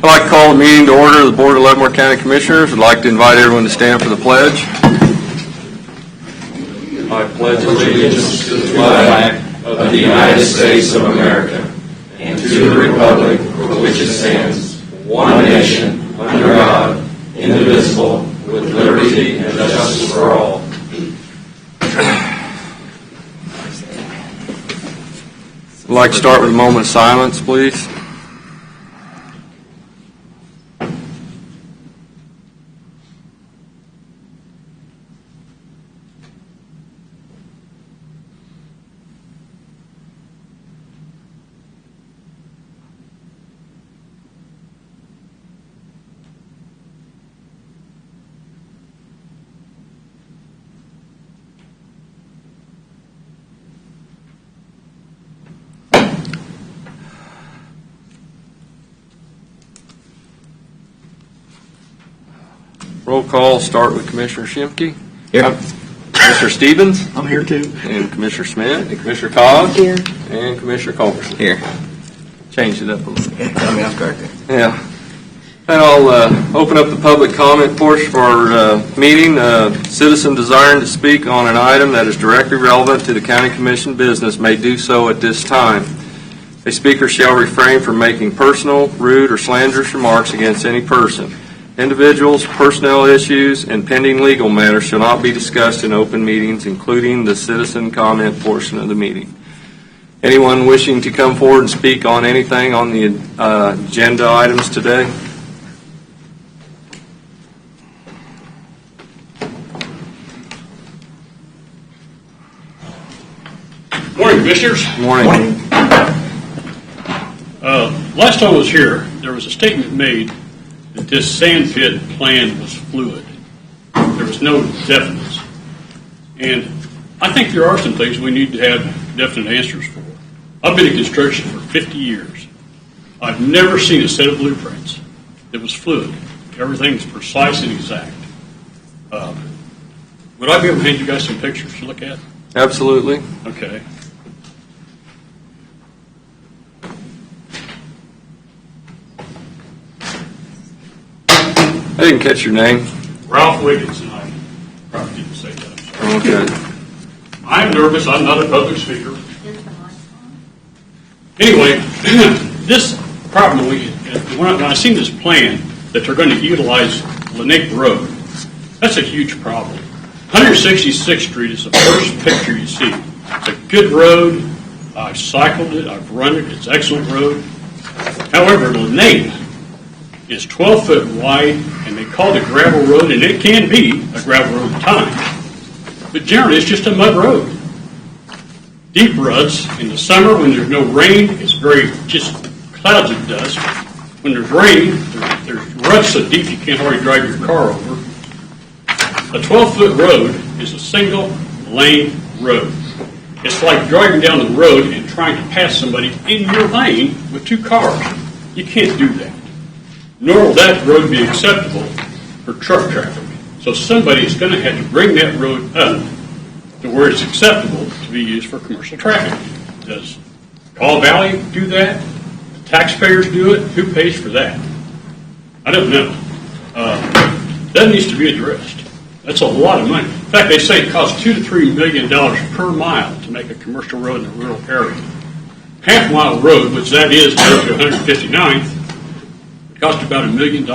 I'd like to call the meeting to order of the Board of Leavenworth County Commissioners. I'd like to invite everyone to stand for the pledge. I pledge allegiance to the flag of the United States of America and to the republic for which it stands, one nation, under God, indivisible, with liberty and justice for all. I'd like to start with a moment of silence, please. Roll call, start with Commissioner Shimke. Here. Commissioner Stevens. I'm here too. And Commissioner Smith. And Commissioner Cobb. Here. And Commissioner Culberson. Here. Changed it up a little bit. Yeah, tell me I'm correct. Yeah. And I'll open up the public comment portion for our meeting. Citizen desiring to speak on an item that is directly relevant to the County Commission business may do so at this time. A speaker shall refrain from making personal, rude, or slanderous remarks against any person. Individuals, personnel issues, and pending legal matters shall not be discussed in open meetings, including the citizen comment portion of the meeting. Anyone wishing to come forward and speak on anything on the agenda items today? Morning, Commissioners. Morning. Last time I was here, there was a statement made that this sand pit plan was fluid. There was no definiteness. And I think there are some things we need to have definite answers for. I've been in construction for 50 years. I've never seen a set of blueprints that was fluid. Everything is precise and exact. Would I be able to hand you guys some pictures to look at? Absolutely. Okay. I didn't catch your name. Ralph Wiggins, and I probably didn't say that. I'm sorry. Okay. I'm nervous. I'm not a public speaker. Anyway, this problem, when I seen this plan that they're going to utilize Lanique Road, that's a huge problem. 166th Street is the first picture you see. It's a good road. I've cycled it. I've run it. It's an excellent road. However, Lanique is 12 foot wide, and they call it a gravel road, and it can be a gravel road at times. But generally, it's just a mud road. Deep ruts in the summer when there's no rain, it's very just clouds of dust. When there's rain, there's ruts so deep you can't hardly drive your car over. A 12-foot road is a single lane road. It's like driving down the road and trying to pass somebody in your lane with two cars. You can't do that. Nor will that road be acceptable for truck traffic. So somebody is going to have to bring that road up to where it's acceptable to be used for commercial traffic. Does Call Valley do that? The taxpayers do it? Who pays for that? I don't know. That needs to be addressed. That's a lot of money. In fact, they say it costs $2 to $3 million per mile to make a commercial road in a rural area. Half-mile road, which that is down to 159th, cost about $1 million.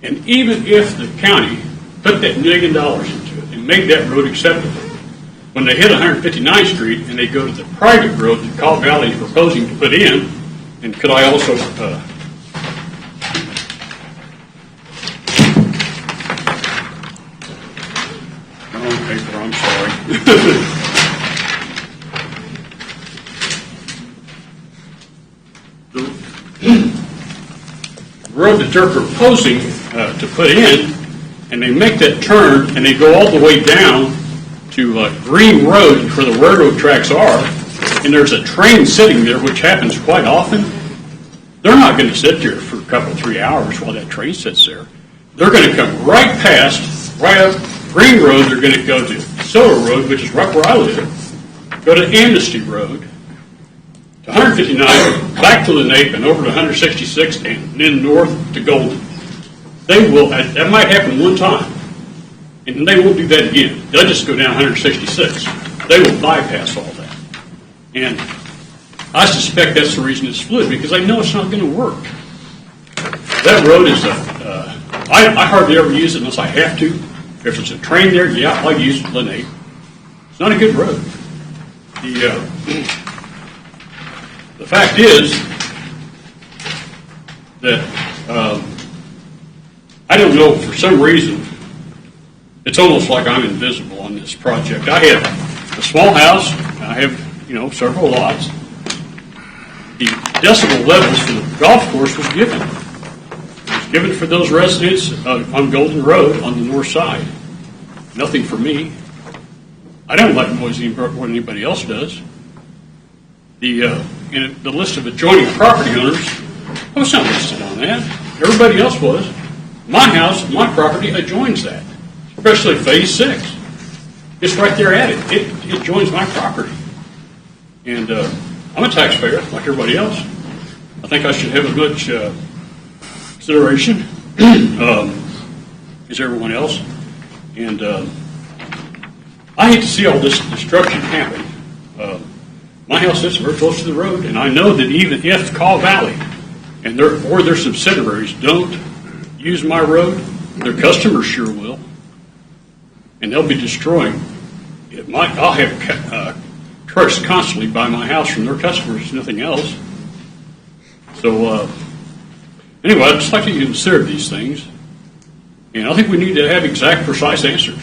And even if the county put that $1 million into it and made that road acceptable, when they hit 159th Street and they go to the private road that Call Valley is proposing to put in, and could I also wrong paper, I'm sorry. The road that they're proposing to put in, and they make that turn and they go all the way down to Green Road where the railroad tracks are, and there's a train sitting there, which happens quite often. They're not going to sit there for a couple, 3 hours while that train sits there. They're going to come right past, right up Green Road. They're going to go to Silver Road, which is right where I live, go to Amnesty Road, to 159, back to Lenape, and over to 166, and then north to Golden. They will, that might happen one time, and they won't do that again. They'll just go down 166. They will bypass all that. And I suspect that's the reason it's fluid, because they know it's not going to work. That road is I hardly ever use it unless I have to. If it's a train there, yeah, I'll use Lenape. It's not a good road. The fact is that I don't know, for some reason, it's almost like I'm invisible on this project. I have a small house, I have, several lots. The decibel levels for the golf course was given. It was given for those residents on Golden Road on the north side. Nothing for me. I don't like noise any more than anybody else does. In the list of adjoining property owners, I was not listed on that. Everybody else was. My house, my property adjoins that, especially Phase 6. It's right there at it. It joins my property. And I'm a taxpayer, like everybody else. I think I should have as much consideration as everyone else. And I hate to see all this destruction happen. My house sits very close to the road, and I know that even if Caw Valley and their subsidiaries don't use my road, their customers sure will, and they'll be destroying it. I'll have trucks constantly by my house from their customers, nothing else. So anyway, I'd just like to consider these things, and I think we need to have exact, precise answers.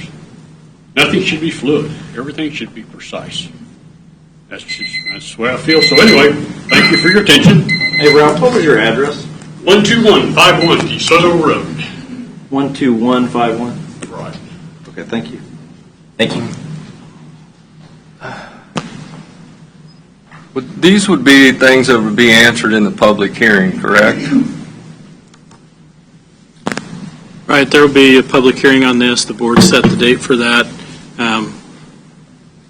Nothing should be fluid. Everything should be precise. That's the way I feel. So anyway, thank you for your attention. Hey, Ralph, what was your address? 12151 DeSoto Road. 12151? Right. Okay, thank you. Thank you. These would be things that would be answered in the public hearing, correct? Right, there will be a public hearing on this. The board set the date for that.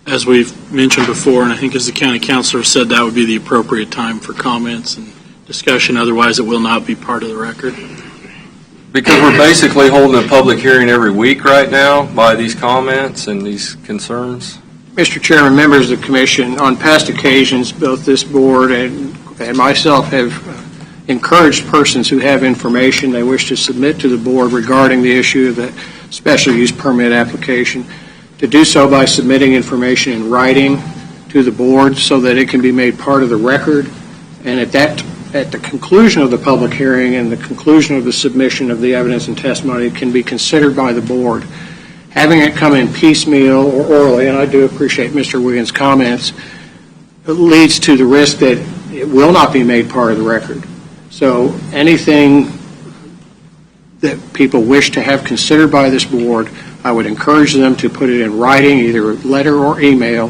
As we've mentioned before, and I think as the county councilor said, that would be the appropriate time for comments and discussion. Otherwise, it will not be part of the record. Because we're basically holding a public hearing every week right now by these comments and these concerns. Mr. Chairman, members of the commission, on past occasions, both this board and myself have encouraged persons who have information they wish to submit to the board regarding the issue of the special use permit application to do so by submitting information in writing to the board so that it can be made part of the record. And at the conclusion of the public hearing and the conclusion of the submission of the evidence and testimony, it can be considered by the board. Having it come in piecemeal or orally, and I do appreciate Mr. Wiggins' comments, it leads to the risk that it will not be made part of the record. So anything that people wish to have considered by this board, I would encourage them to put it in writing, either letter or email,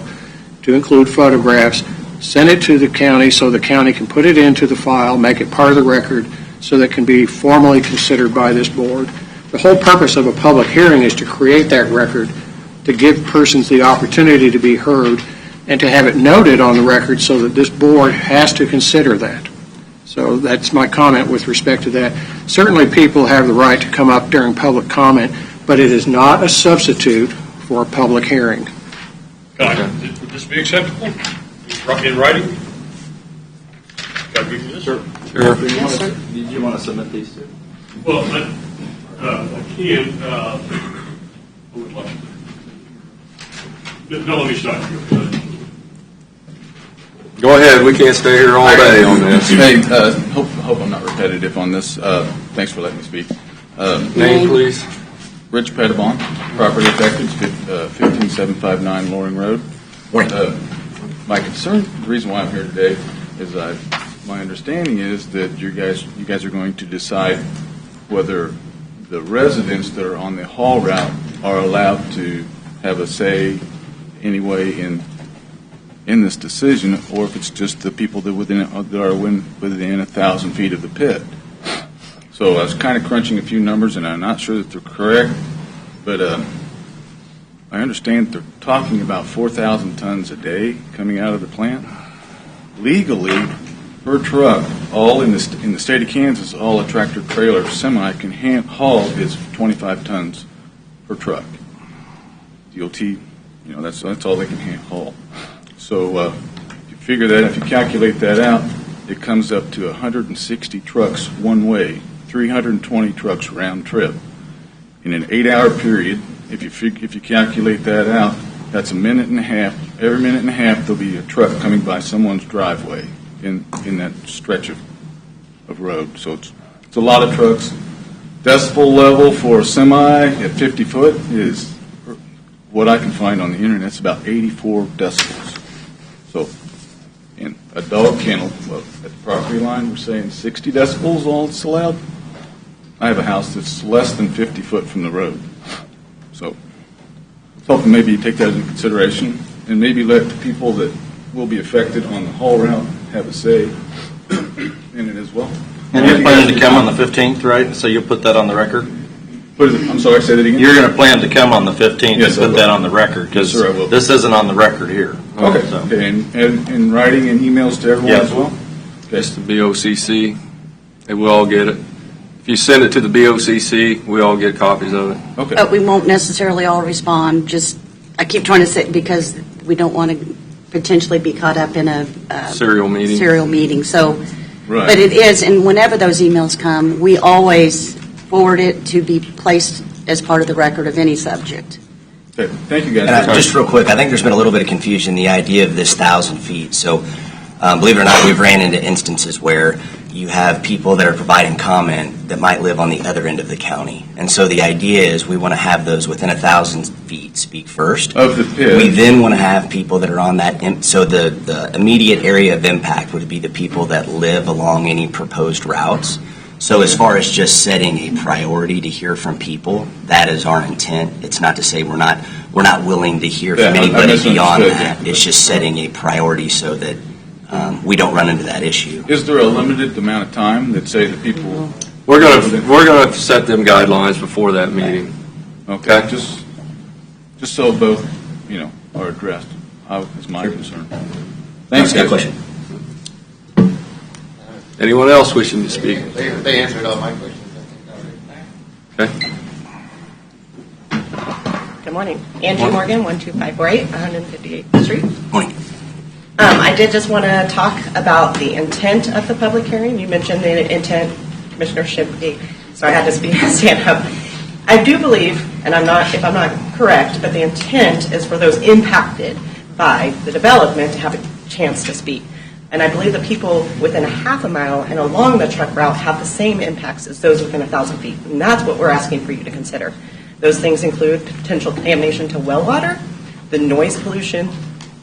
to include photographs, send it to the county so the county can put it into the file, make it part of the record, so that it can be formally considered by this board. The whole purpose of a public hearing is to create that record, to give persons the opportunity to be heard, and to have it noted on the record so that this board has to consider that. So that's my comment with respect to that. Certainly people have the right to come up during public comment, but it is not a substitute for a public hearing. Would this be acceptable? In writing? Can I give you this? Sure. Did you want to submit these two? Well, I can. I would like to. No, let me stop you. Go ahead, we can't stay here all day on this. Hey, hope I'm not repetitive on this. Thanks for letting me speak. Name, please. Rich Pettibon, property affected, 15759 Loring Road. My concern, the reason why I'm here today, is my understanding is that you guys are going to decide whether the residents that are on the haul route are allowed to have a say anyway in this decision, or if it's just the people that are within 1,000 feet of the pit. So I was kind of crunching a few numbers, and I'm not sure that they're correct, but I understand they're talking about 4,000 tons a day coming out of the plant. legally, per truck, all in the state of Kansas, all a tractor trailer semi can haul is 25 tons per truck. DOT, that's all they can haul. So if you figure that, if you calculate that out, it comes up to 160 trucks one way, 320 trucks round trip. In an 8-hour period, if you calculate that out, that's a minute and a half. Every minute and a half, there'll be a truck coming by someone's driveway in that stretch of road. So it's a lot of trucks. Decibel level for a semi at 50 foot is, what I can find on the internet, it's about 84 decibels. So in a dog kennel, at the property line, we're saying 60 decibels all it's allowed. I have a house that's less than 50 foot from the road. So I was hoping maybe you take that into consideration and maybe let the people that will be affected on the haul route have a say in it as well. And you're planning to come on the 15th, right? So you'll put that on the record? I'm sorry, say that again? You're going to plan to come on the 15th Yes, and I put will. that on the record? Because Yes, sir, I will. this isn't on the record here. Okay. So- Okay. And in writing and emails to everyone Yes. as well? It's the BOCC, and we all get it. If you send it to the BOCC, we all get copies of it. Okay. But we won't necessarily all respond, I keep trying to say, because we don't want to potentially be caught up in a Serial meeting. serial meeting. So, Right. but it is, and whenever those emails come, we always forward it to be placed as part of the record of any subject. Okay. Thank you, guys. And just real quick, I think there's been a little bit of confusion, the idea of this 1,000 feet. So believe it or not, we've ran into instances where you have people that are providing comment that might live on the other end of the county. And so the idea is we want to have those within 1,000 feet speak first. Of the pit. We then want to have people that are on that, so the immediate area of impact would be the people that live along any proposed routes. So as far as just setting a priority to hear from people, that is our intent. It's not to say we're not willing to hear from Yeah, I anybody beyond misunderstood that. that. It's just setting a priority so that we don't run into that issue. Is there a limited amount of time that say that people? We're gonna set them guidelines before that meeting. Okay. Just so both, are addressed. Is my concern. Thanks, Good guys. question. Anyone else wishing to speak? They answered all my questions, I think, already. Okay. Good morning. Angie Morgan, 12548, 158th Street. Morning. I did just want to talk about the intent of the public hearing. You mentioned the intent, Commissioner Shipley, so I had to stand up. I do believe, and if I'm not correct, but the intent is for those impacted by the development to have a chance to speak. And I believe the people within a half a mile and along the truck route have the same impacts as those within 1,000 feet. And that's what we're asking for you to consider. Those things include potential contamination to well water, the noise pollution,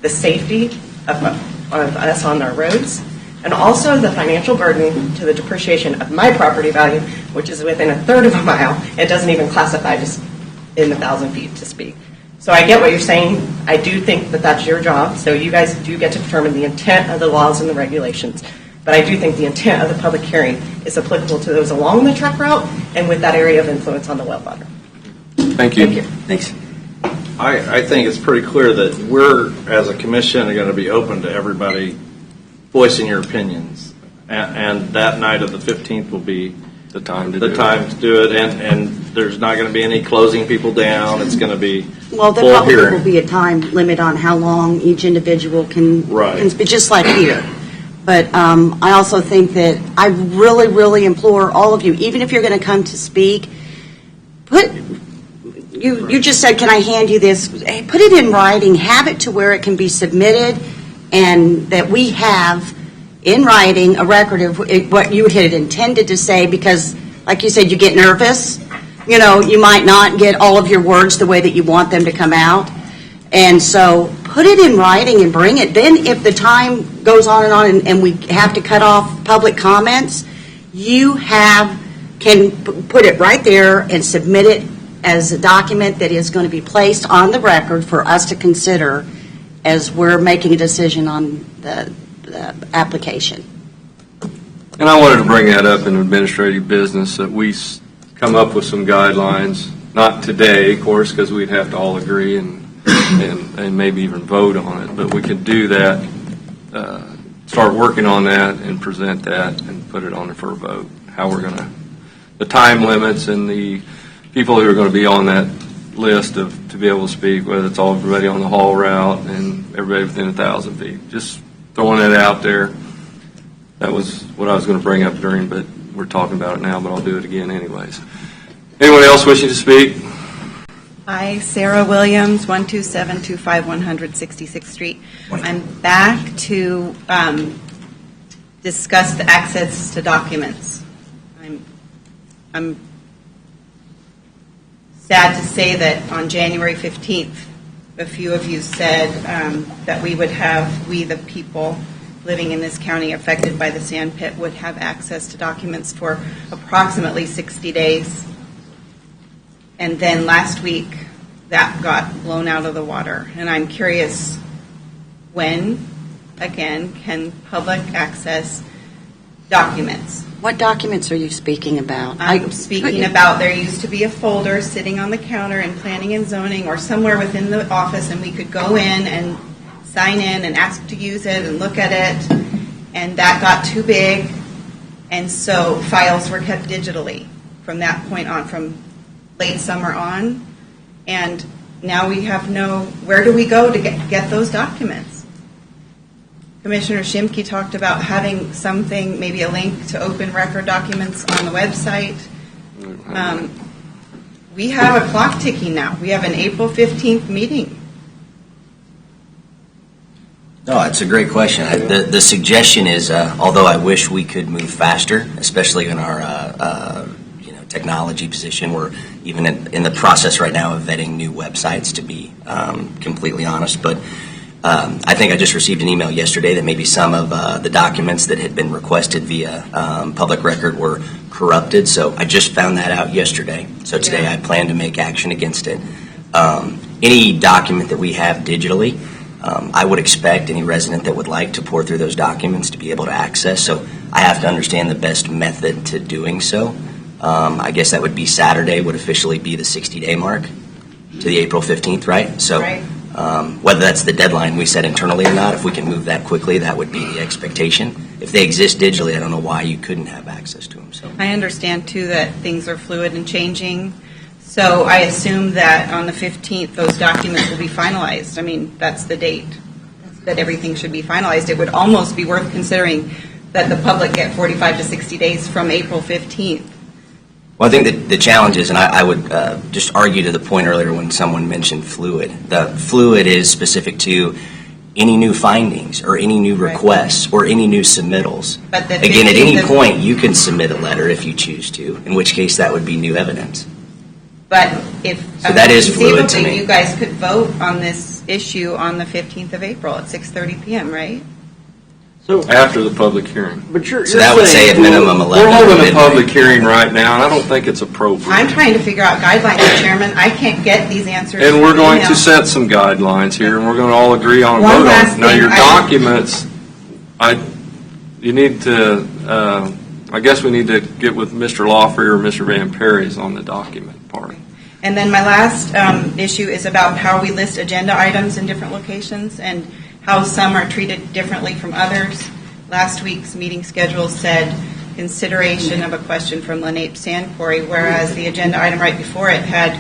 the safety of us on our roads, and also the financial burden to the depreciation of my property value, which is within a third of a mile. It doesn't even classify just in the 1,000 feet to speak. So I get what you're saying. I do think that that's your job. So you guys do get to determine the intent of the laws and the regulations. But I do think the intent of the public hearing is applicable to those along the truck route and with that area of influence on the well water. Thank you. Thank you. Thanks. I think it's pretty clear that we're, as a commission, are going to be open to everybody voicing your opinions. And that night of the 15th will be The time to do the it. time to do it. And there's not going to be any closing people down. It's going to be Well, there full probably hearing. will be a time limit on how long each individual can Right. speak, just like here. But I also think that I really, really implore all of you, even if you're going to come to speak, you just said, can I hand you this? Hey, put it in writing, have it to where it can be submitted, and that we have in writing a record of what you had intended to say, because, like you said, you get nervous. You might not get all of your words the way that you want them to come out. And so put it in writing and bring it. Then if the time goes on and we have to cut off public comments, you can put it right there and submit it as a document that is going to be placed on the record for us to consider as we're making a decision on the application. And I wanted to bring that up in administrative business, that we come up with some guidelines, not today, of course, because we'd have to all agree and maybe even vote on it, but we could do that start working on that and present that and put it on there for a vote. How we're going to, the time limits and the people who are going to be on that list to be able to speak, whether it's all everybody on the haul route and everybody within 1,000 feet. Just throwing that out there. That was what I was going to bring up during, but we're talking about it now, but I'll do it again anyways. Anyone else wishing to speak? Hi, Sarah Williams, 12725 166th Street. I'm back to discuss the access to documents. I'm sad to say that on January 15th, a few of you said that we the people living in this county affected by the sand pit, would have access to documents for approximately 60 days. And then last week, that got blown out of the water. And I'm curious, when, again, can public access documents? What documents are you speaking about? I'm speaking about, there used to be a folder sitting on the counter in planning and zoning or somewhere within the office, and we could go in and sign in and ask to use it and look at it. And that got too big, and so files were kept digitally from that point on, from late summer on. And now we have where do we go to get those documents? Commissioner Shimke talked about having something, maybe a link to open record documents on the website. We have a clock ticking now. We have an April 15th meeting. No, it's a great question. The suggestion is, although I wish we could move faster, especially in our technology position, we're even in the process right now of vetting new websites, to be completely honest. But I think I just received an email yesterday that maybe some of the documents that had been requested via public record were corrupted. So I just found that out yesterday. So today I plan to make action against it. Any document that we have digitally, I would expect any resident that would like to pour through those documents to be able to access. So I have to understand the best method to doing so. I guess that would be Saturday would officially be the 60-day mark to the April 15th, right? So Right. Whether that's the deadline we set internally or not, if we can move that quickly, that would be the expectation. If they exist digitally, I don't know why you couldn't have access to them. So I understand, too, that things are fluid and changing. So I assume that on the 15th, those documents will be finalized. I mean, that's the date that everything should be finalized. It would almost be worth considering that the public get 45 to 60 days from April 15th. Well, I think that the challenge is, and I would just argue to the point earlier when someone mentioned fluid. The fluid is specific to any new findings or any new requests or any new submittals. But the Again, at any 15th point, you can submit a letter if you choose to, in which case that would be new evidence. But if So that is fluid to conceivably, me. you guys could vote on this issue on the 15th of April at 6:30 p.m., right? So, After the public hearing. but you're So that would say at minimum 11. We're holding a midnight. public hearing right now, and I don't think it's appropriate. I'm trying to figure out guidelines, Chairman. I can't get these answers. And we're from going to email. set some guidelines here, and we're going to all agree on a One vote last on it. Now, thing, your I- documents, you need to, I guess we need to get with Mr. Lawfrey or Mr. Van Perry's on the document part. And then my last issue is about how we list agenda items in different locations and how some are treated differently from others. Last week's meeting schedule said consideration of a question from Lenape Sand Quarry, whereas the agenda item right before it had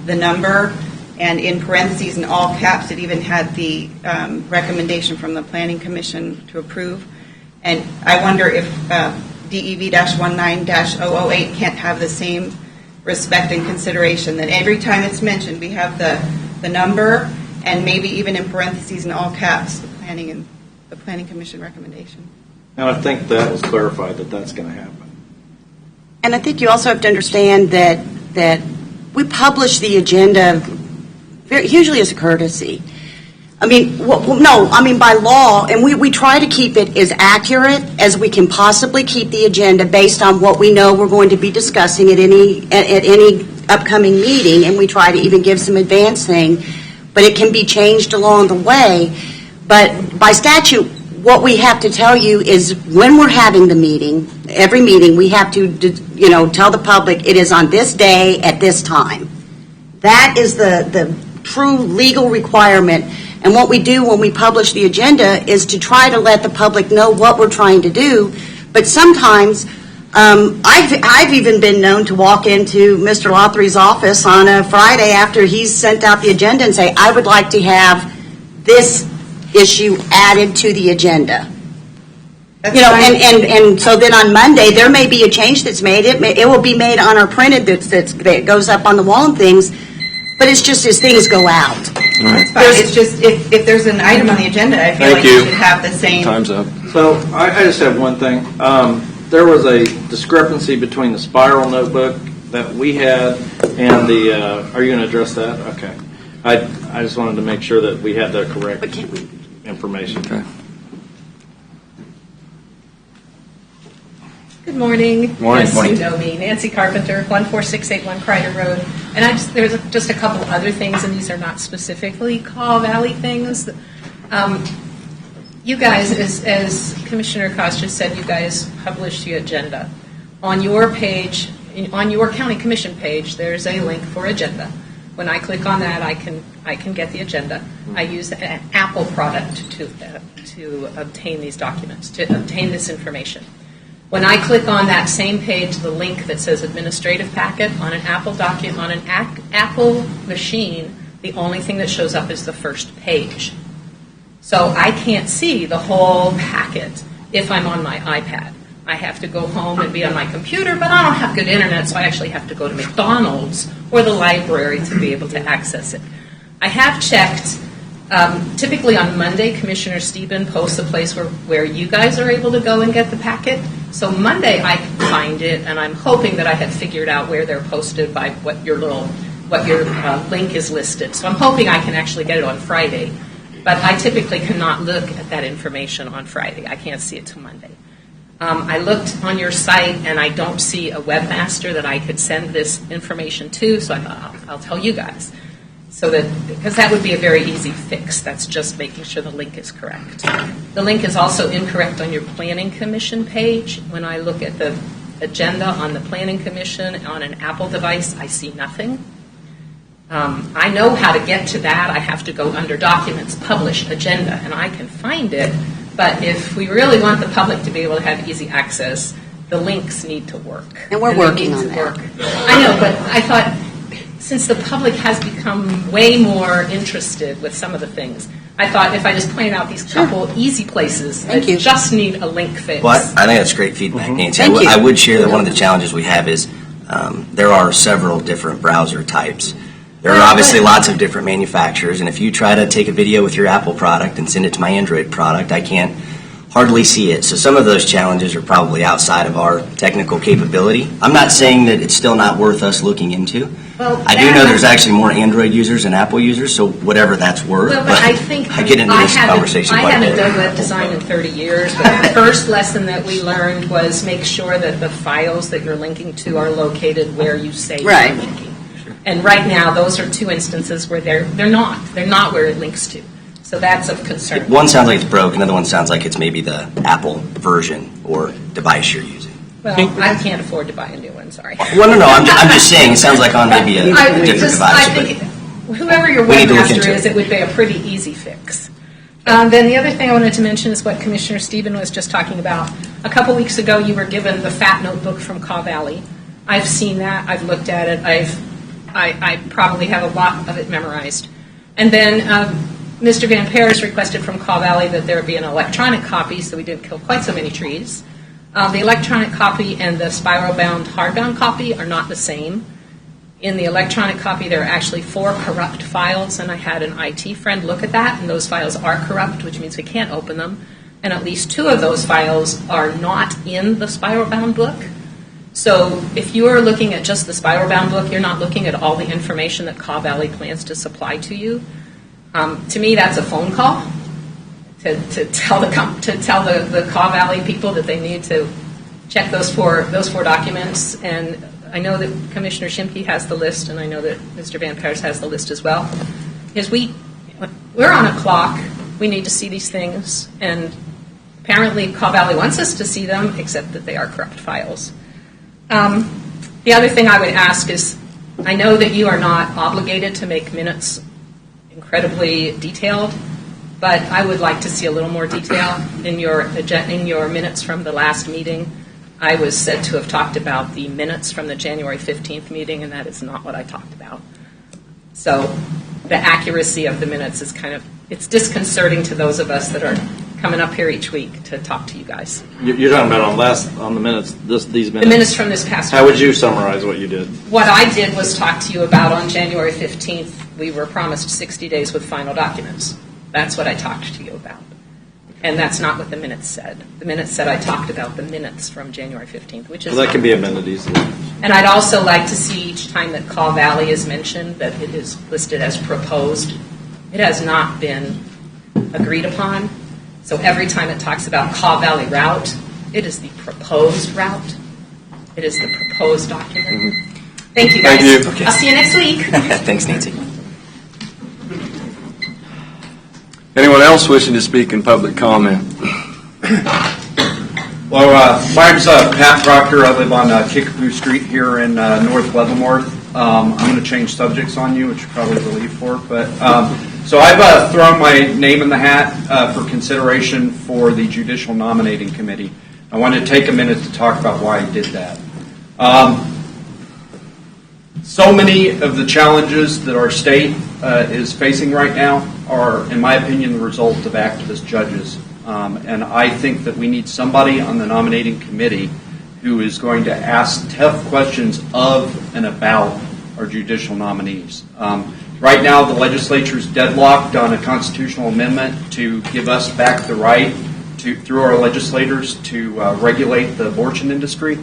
the number, and in parentheses in all caps, it even had the recommendation from the Planning Commission to approve. And I wonder if DEV-19-008 can't have the same respect and consideration, that every time it's mentioned, we have the number, and maybe even in parentheses in all caps, the Planning Commission recommendation. And I think that was clarified that that's going to happen. And I think you also have to understand that we publish the agenda usually as a courtesy. I mean, by law, and we try to keep it as accurate as we can possibly keep the agenda based on what we know we're going to be discussing at any upcoming meeting, and we try to even give some advancing, but it can be changed along the way. But by statute, what we have to tell you is when we're having the meeting, every meeting, we have to, tell the public it is on this day at this time. That is the true legal requirement, And what we do when we publish the agenda is to try to let the public know what we're trying to do. But sometimes, I've even been known to walk into Mr. Lothry's office on a Friday after he's sent out the agenda and say, I would like to have this issue added to the agenda. That's You know, fine. and so then on Monday, there may be a change that's made. It will be made on our printed that goes up on the wall and things, but it's just as things go out. That's fine. It's just, if there's an item on the agenda, I feel Thank like you. you should have the same. Time's up. So I just have one thing. There was a discrepancy between the spiral notebook that we had and the, are you going to address that? Okay. I just wanted to make sure that we had the correct But can't we? information. Okay. Good morning. Morning. Yes, Morning. you know me, Nancy Carpenter, 14681 Kreider Road. And there's just a couple other things, and these are not specifically Kaw Valley things. You guys, as Commissioner Cost just said, you guys publish the agenda. On your page, on your county commission page, there's a link for agenda. When I click on that, I can get the agenda. I use an Apple product to obtain these documents, to obtain this information. When I click on that same page, the link that says administrative packet on an Apple document, on an Apple machine, the only thing that shows up is the first page. So I can't see the whole packet if I'm on my iPad. I have to go home and be on my computer, but I don't have good internet, so I actually have to go to McDonald's or the library to be able to access it. I have checked. Typically on Monday, Commissioner Steben posts a place where you guys are able to go and get the packet. So Monday I can find it, and I'm hoping that I have figured out where they're posted by what your link is listed. So I'm hoping I can actually get it on Friday. But I typically cannot look at that information on Friday. I can't see it till Monday. I looked on your site, and I don't see a webmaster that I could send this information to, so I thought, I'll tell you guys. Because that would be a very easy fix. That's just making sure the link is correct. The link is also incorrect on your Planning Commission page. When I look at the agenda on the Planning Commission on an Apple device, I see nothing. I know how to get to that. I have to go under Documents, Publish, Agenda, and I can find it. But if we really want the public to be able to have easy access, the links need to work. And we're working on that. I know, but I thought, since the public has become way more interested with some of the things, I thought if I just pointed out these couple easy places that just need a link fix. Well, I think that's great feedback, Nancy. Thank you. I would share that one of the challenges we have is there are several different browser types. There are obviously lots of different manufacturers, and if you try to take a video with your Apple product and send it to my Android product, I can't hardly see it. So some of those challenges are probably outside of our technical capability. I'm not saying that it's still not worth us looking into. Well, I do know there's actually more Android users than Apple users, so whatever that's worth. Well, but I think I get into this conversation I quite a haven't bit. done web design in 30 years, but the first lesson that we learned was make sure that the files that you're linking to are located where you say Right. you're linking. And right now, those are two instances where they're not where it links to. So that's of concern. One sounds like it's broke, another one sounds like it's maybe the Apple version or device you're using. Well, I can't afford to buy a new one, sorry. Well, no, I'm just saying, it sounds like on maybe a different device. I think whoever your We need to look webmaster into is, it. it would be a pretty easy fix. Then the other thing I wanted to mention is what Commissioner Steben was just talking about. A couple weeks ago, you were given the Fat Notebook from Kaw Valley. I've seen that. I've looked at it. I probably have a lot of it memorized. And then Mr. Van Paris requested from Kaw Valley that there be an electronic copy so we didn't kill quite so many trees. The electronic copy and the spiral-bound, hardbound copy are not the same. In the electronic copy, there are actually 4 corrupt files, and I had an IT friend look at that, and those files are corrupt, which means we can't open them. And at least 2 of those files are not in the spiral-bound book. So if you are looking at just the spiral-bound book, you're not looking at all the information that Kaw Valley plans to supply to you. To me, that's a phone call to tell the Kaw Valley people that they need to check those four documents. And I know that Commissioner Shimke has the list, and I know that Mr. Van Paris has the list as well. Because we're on a clock. We need to see these things, and apparently Kaw Valley wants us to see them, except that they are corrupt files. The other thing I would ask is, I know that you are not obligated to make minutes incredibly detailed, but I would like to see a little more detail in your minutes from the last meeting. I was said to have talked about the minutes from the January 15th meeting, and that is not what I talked about. So the accuracy of the minutes is it's disconcerting to those of us that are coming up here each week to talk to you guys. You're talking about on the minutes, these minutes? The minutes from this past week. How would you summarize what you did? What I did was talk to you about on January 15th, we were promised 60 days with final documents. That's what I talked to you about. And that's not what the minutes said. The minutes said I talked about the minutes from January 15th, which is... Well, that can be amended easily. And I'd also like to see each time that Caw Valley is mentioned that it is listed as proposed. It has not been agreed upon. So every time it talks about Caw Valley route, it is the proposed route. It is the proposed document. Mm-hmm. Thank you, guys. Thank you. Okay. I'll see you next week. Thanks, Nancy. Anyone else wishing to speak in public comment? Well, my name's Pat Proctor. I live on Kickapoo Street here in North Leavenworth. I'm going to change subjects on you, which you're probably relieved for. But so I've thrown my name in the hat for consideration for the Judicial Nominating Committee. I wanted to take a minute to talk about why I did that. So many of the challenges that our state is facing right now are, in my opinion, the result of activist judges. And I think that we need somebody on the nominating committee who is going to ask tough questions of and about our judicial nominees. Right now, the legislature is deadlocked on a constitutional amendment to give us back the right through our legislators to regulate the abortion industry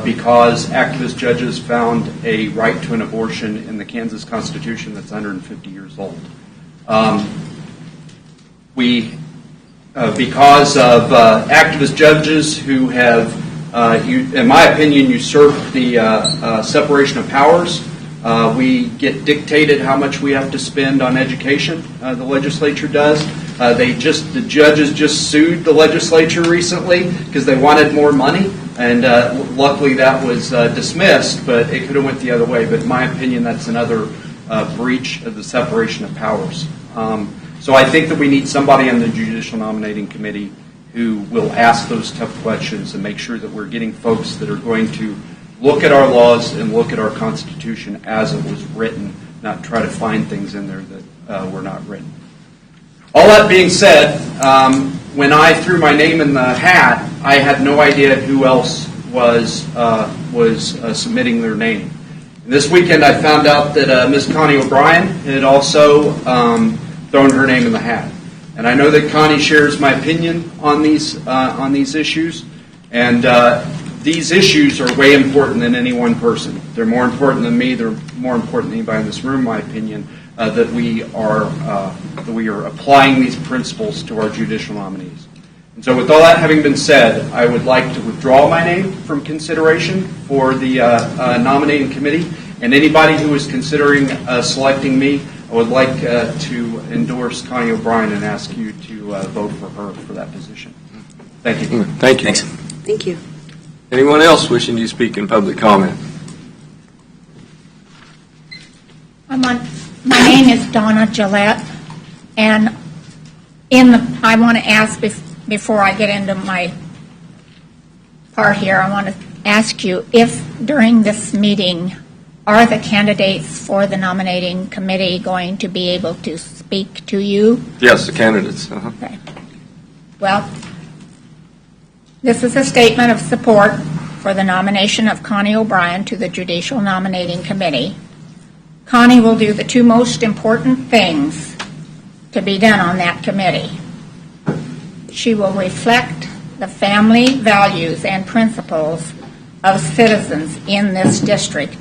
because activist judges found a right to an abortion in the Kansas Constitution that's 150 years old. Because of activist judges who have, in my opinion, usurped the separation of powers. We get dictated how much we have to spend on education. The legislature does. The judges just sued the legislature recently because they wanted more money, and luckily that was dismissed. But it could have went the other way. But in my opinion, that's another breach of the separation of powers. So I think that we need somebody on the Judicial Nominating Committee who will ask those tough questions and make sure that we're getting folks that are going to look at our laws and look at our Constitution as it was written, not try to find things in there that were not written. All that being said, when I threw my name in the hat, I had no idea who else was submitting their name. And this weekend I found out that Ms. Connie O'Brien had also thrown her name in the hat. And I know that Connie shares my opinion on these issues, and these issues are way important than any one person. They're more important than me. They're more important than anybody in this room, in my opinion, that we are applying these principles to our judicial nominees. And so with all that having been said, I would like to withdraw my name from consideration for the nominating committee, and anybody who is considering selecting me, I would like to endorse Connie O'Brien and ask you to vote for her for that position. Thank you. Thank you. Thanks. Thank you. Anyone else wishing to speak in public comment? My name is Donna Gillette, and I want to ask before I get into my part here, I want to ask you if during this meeting are the candidates for the nominating committee going to be able to speak to you? Yes, the candidates. Uh-huh. Okay. Well, this is a statement of support for the nomination of Connie O'Brien to the Judicial Nominating Committee. Connie will do the two most important things to be done on that committee. She will reflect the family values and principles of citizens in this district,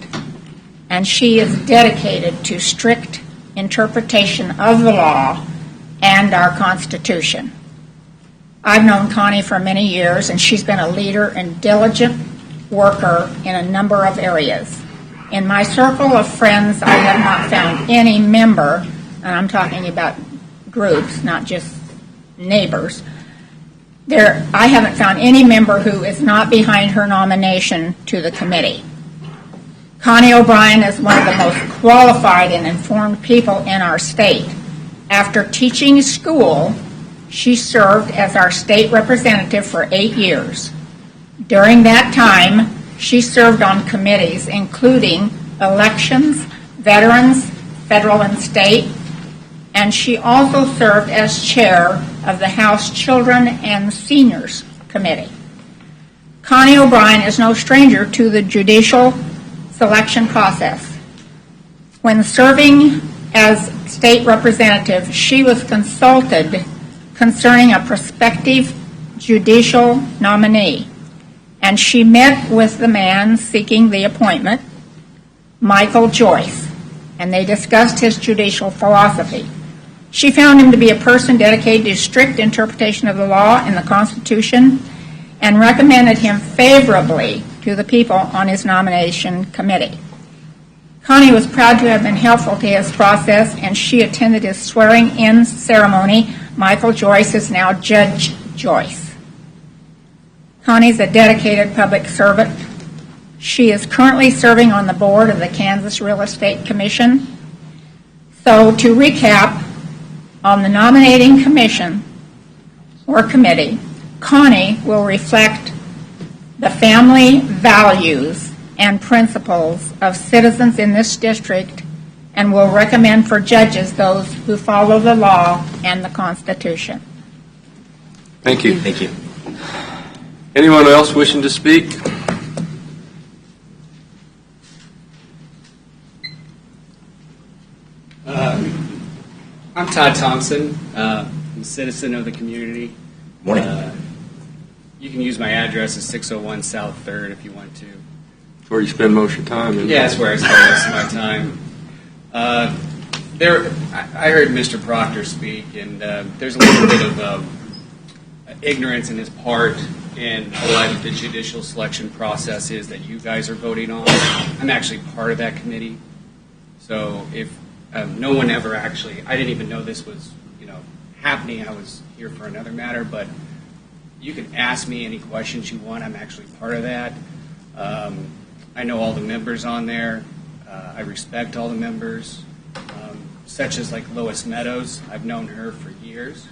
and she is dedicated to strict interpretation of the law and our Constitution. I've known Connie for many years, and she's been a leader and diligent worker in a number of areas. In my circle of friends, I have not found any member, and I'm talking about groups, not just neighbors, I haven't found any member who is not behind her nomination to the committee. Connie O'Brien is one of the most qualified and informed people in our state, After teaching school, she served as our state representative for 8 years. During that time, she served on committees including elections, veterans, federal and state, and she also served as chair of the House Children and Seniors Committee. Connie O'Brien is no stranger to the judicial selection process. When serving as state representative, she was consulted concerning a prospective judicial nominee, and she met with the man seeking the appointment, Michael Joyce, and they discussed his judicial philosophy. She found him to be a person dedicated to strict interpretation of the law and the Constitution, and recommended him favorably to the people on his nomination committee. Connie was proud to have been helpful to his process, and she attended his swearing-in ceremony. Michael Joyce is now Judge Joyce. Connie's a dedicated public servant. She is currently serving on the board of the Kansas Real Estate Commission. So to recap, on the nominating commission or committee, Connie will reflect the family values and principles of citizens in this district and will recommend for judges those who follow the law and the Constitution. Thank you. Thank you. Anyone else wishing to speak? I'm Todd Thompson. I'm a citizen of the community. Morning. You can use my address as 601 South 3rd if you want to. Where you spend most of your time? Yeah, that's where I spend most of my time. I heard Mr. Proctor speak, and there's a little bit of ignorance in his part in what the judicial selection process is that you guys are voting on. I'm actually part of that committee. So if no one ever actually, I didn't even know this was happening. I was here for another matter, but you can ask me any questions you want. I'm actually part of that. I know all the members on there. I respect all the members, such as like Lois Meadows. I've known her for years.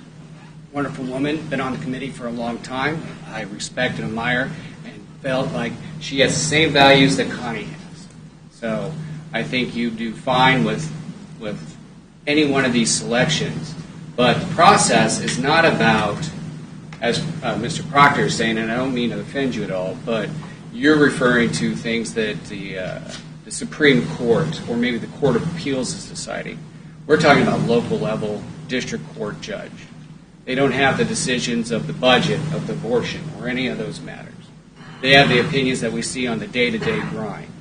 Wonderful woman, been on the committee for a long time. I respect and admire and felt like she has the same values that Connie has. So I think you do fine with any one of these selections. But the process is not about, as Mr. Proctor is saying, and I don't mean to offend you at all, but you're referring to things that the Supreme Court or maybe the Court of Appeals is deciding. We're talking about local level district court judge. They don't have the decisions of the budget of the abortion or any of those matters. They have the opinions that we see on the day-to-day grind.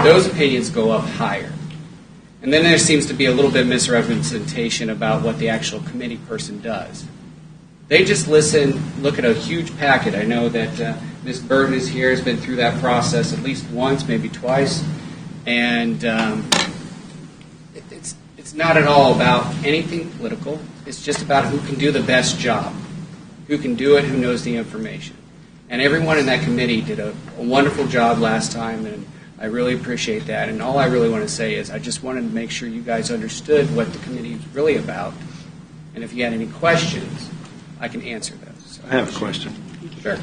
Those opinions go up higher. And then there seems to be a little bit of misrepresentation about what the actual committee person does. They just listen, look at a huge packet. I know that Ms. Burton is here, has been through that process at least once, maybe twice. And it's not at all about anything political. It's just about who can do the best job, who can do it, who knows the information. And everyone in that committee did a wonderful job last time, and I really appreciate that. And all I really want to say is I just wanted to make sure you guys understood what the committee is really about. And if you had any questions, I can answer those. So I have a question. Sure.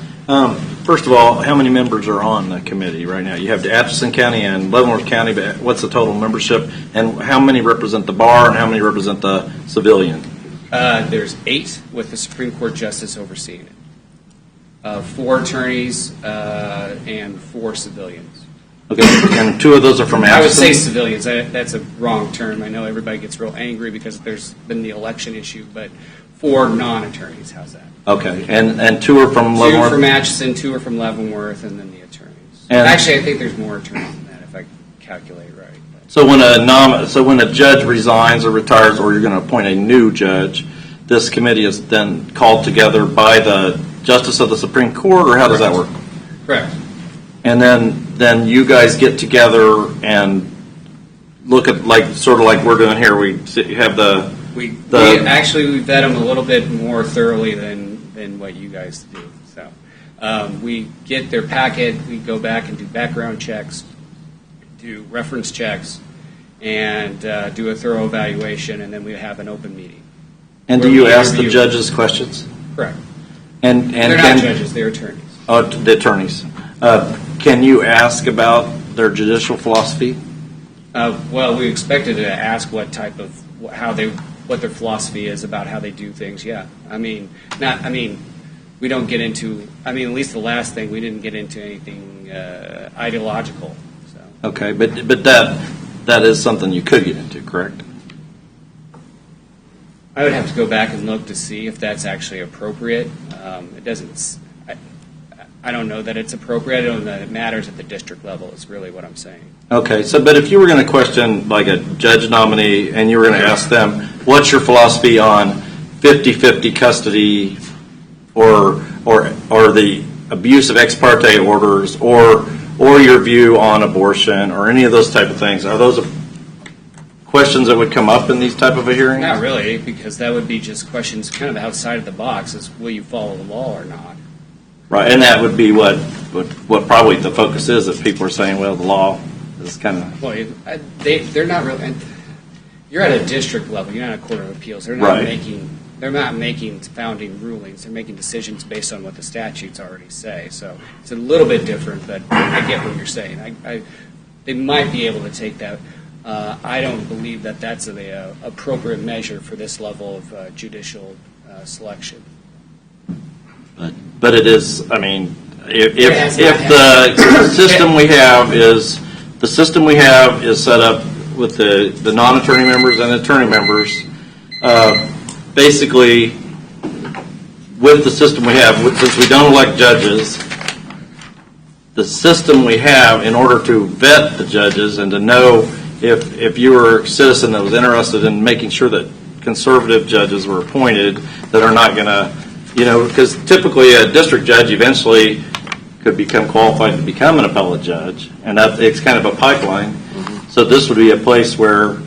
First of all, how many members are on the committee right now? You have the Atchison County and Leavenworth County, but what's the total membership? And how many represent the bar and how many represent the civilian? There's 8 with the Supreme Court Justice overseeing it. 4 attorneys and 4 civilians. Okay, and 2 of those are from Atchison? I would say civilians. That's a wrong term. I know everybody gets real angry because there's been the election issue, but 4 non-attorneys. How's that? Okay, and 2 are from Leavenworth? 2 from Atchison, 2 are from Leavenworth, and then the attorneys. And actually, I think there's more attorneys than that if I calculate right. So when a judge resigns or retires, or you're going to appoint a new judge, this committee is then called together by the Justice of the Supreme Court, or how does that work? Correct. And then you guys get together and look at sort of like we're doing here. We have we vet them a little bit more thoroughly than what you guys do. So we get their packet. We go back and do background checks, do reference checks, and do a thorough evaluation, and then we have an open meeting. And do Where you we ask the interview- judges questions? Correct. And They're can, not judges, they're attorneys. Oh, the attorneys. Can you ask about their judicial philosophy? Well, we expected to ask what type of, what their philosophy is about how they do things, yeah. We don't get into, at least the last thing, we didn't get into anything ideological, so. Okay, but that is something you could get into, correct? I would have to go back and look to see if that's actually appropriate. It doesn't, I don't know that it's appropriate. I don't know that it matters at the district level is really what I'm saying. Okay, but if you were going to question like a judge nominee and you were going to ask them, what's your philosophy on 50-50 custody or the abuse of ex parte orders or your view on abortion or any of those type of things, are those questions that would come up in these type of a hearing? Not really, because that would be just questions kind of outside of the box is will you follow the law or not? Right, and that would be what probably the focus is, if people are saying, well, the law is kind of... Well, they're not really... You're at a district level. You're not a court of appeals. They're not Right. They're not making founding rulings. They're making decisions based on what the statutes already say. So it's a little bit different, but I get what you're saying. They might be able to take that. I don't believe that that's an appropriate measure for this level of judicial selection. But it is, if the system we have is set up with the non-attorney members and attorney members, basically with the system we have, since we don't elect judges, the system we have in order to vet the judges and to know if you were a citizen that was interested in making sure that conservative judges were appointed that are not going to, because typically a district judge eventually could become qualified to become an appellate judge, and it's kind of a pipeline. Mm-hmm. So this would be a place where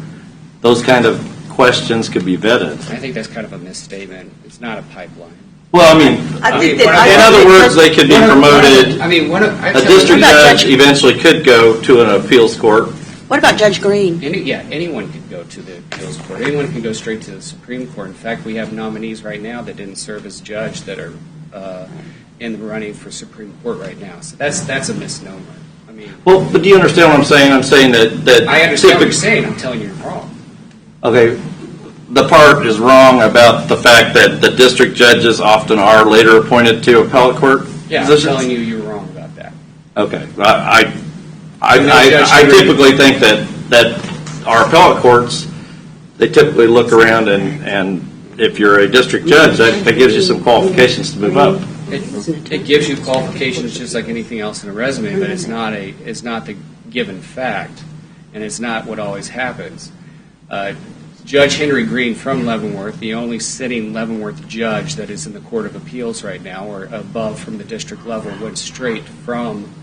those kind of questions could be vetted. I think that's kind of a misstatement. It's not a pipeline. Well, in other words, they could be promoted. A district judge eventually could go to an appeals court. What about Judge Green? Anyone could go to the appeals court. Anyone can go straight to the Supreme Court. In fact, we have nominees right now that didn't serve as judge that are in the running for Supreme Court right now. So that's a misnomer. Well, but do you understand what I'm saying? I'm saying that I understand what you're saying. I'm telling you you're wrong. Okay, the part is wrong about the fact that the district judges often are later appointed to appellate court Yeah, positions? I'm telling you you're wrong about that. Okay, I typically think that our appellate courts, they typically look around and if you're a district judge, that gives you some qualifications to move up. It gives you qualifications just like anything else in a resume, but it's not the given fact, and it's not what always happens. Judge Henry Green from Leavenworth, the only sitting Leavenworth judge that is in the Court of Appeals right now, or above from the district level, went straight from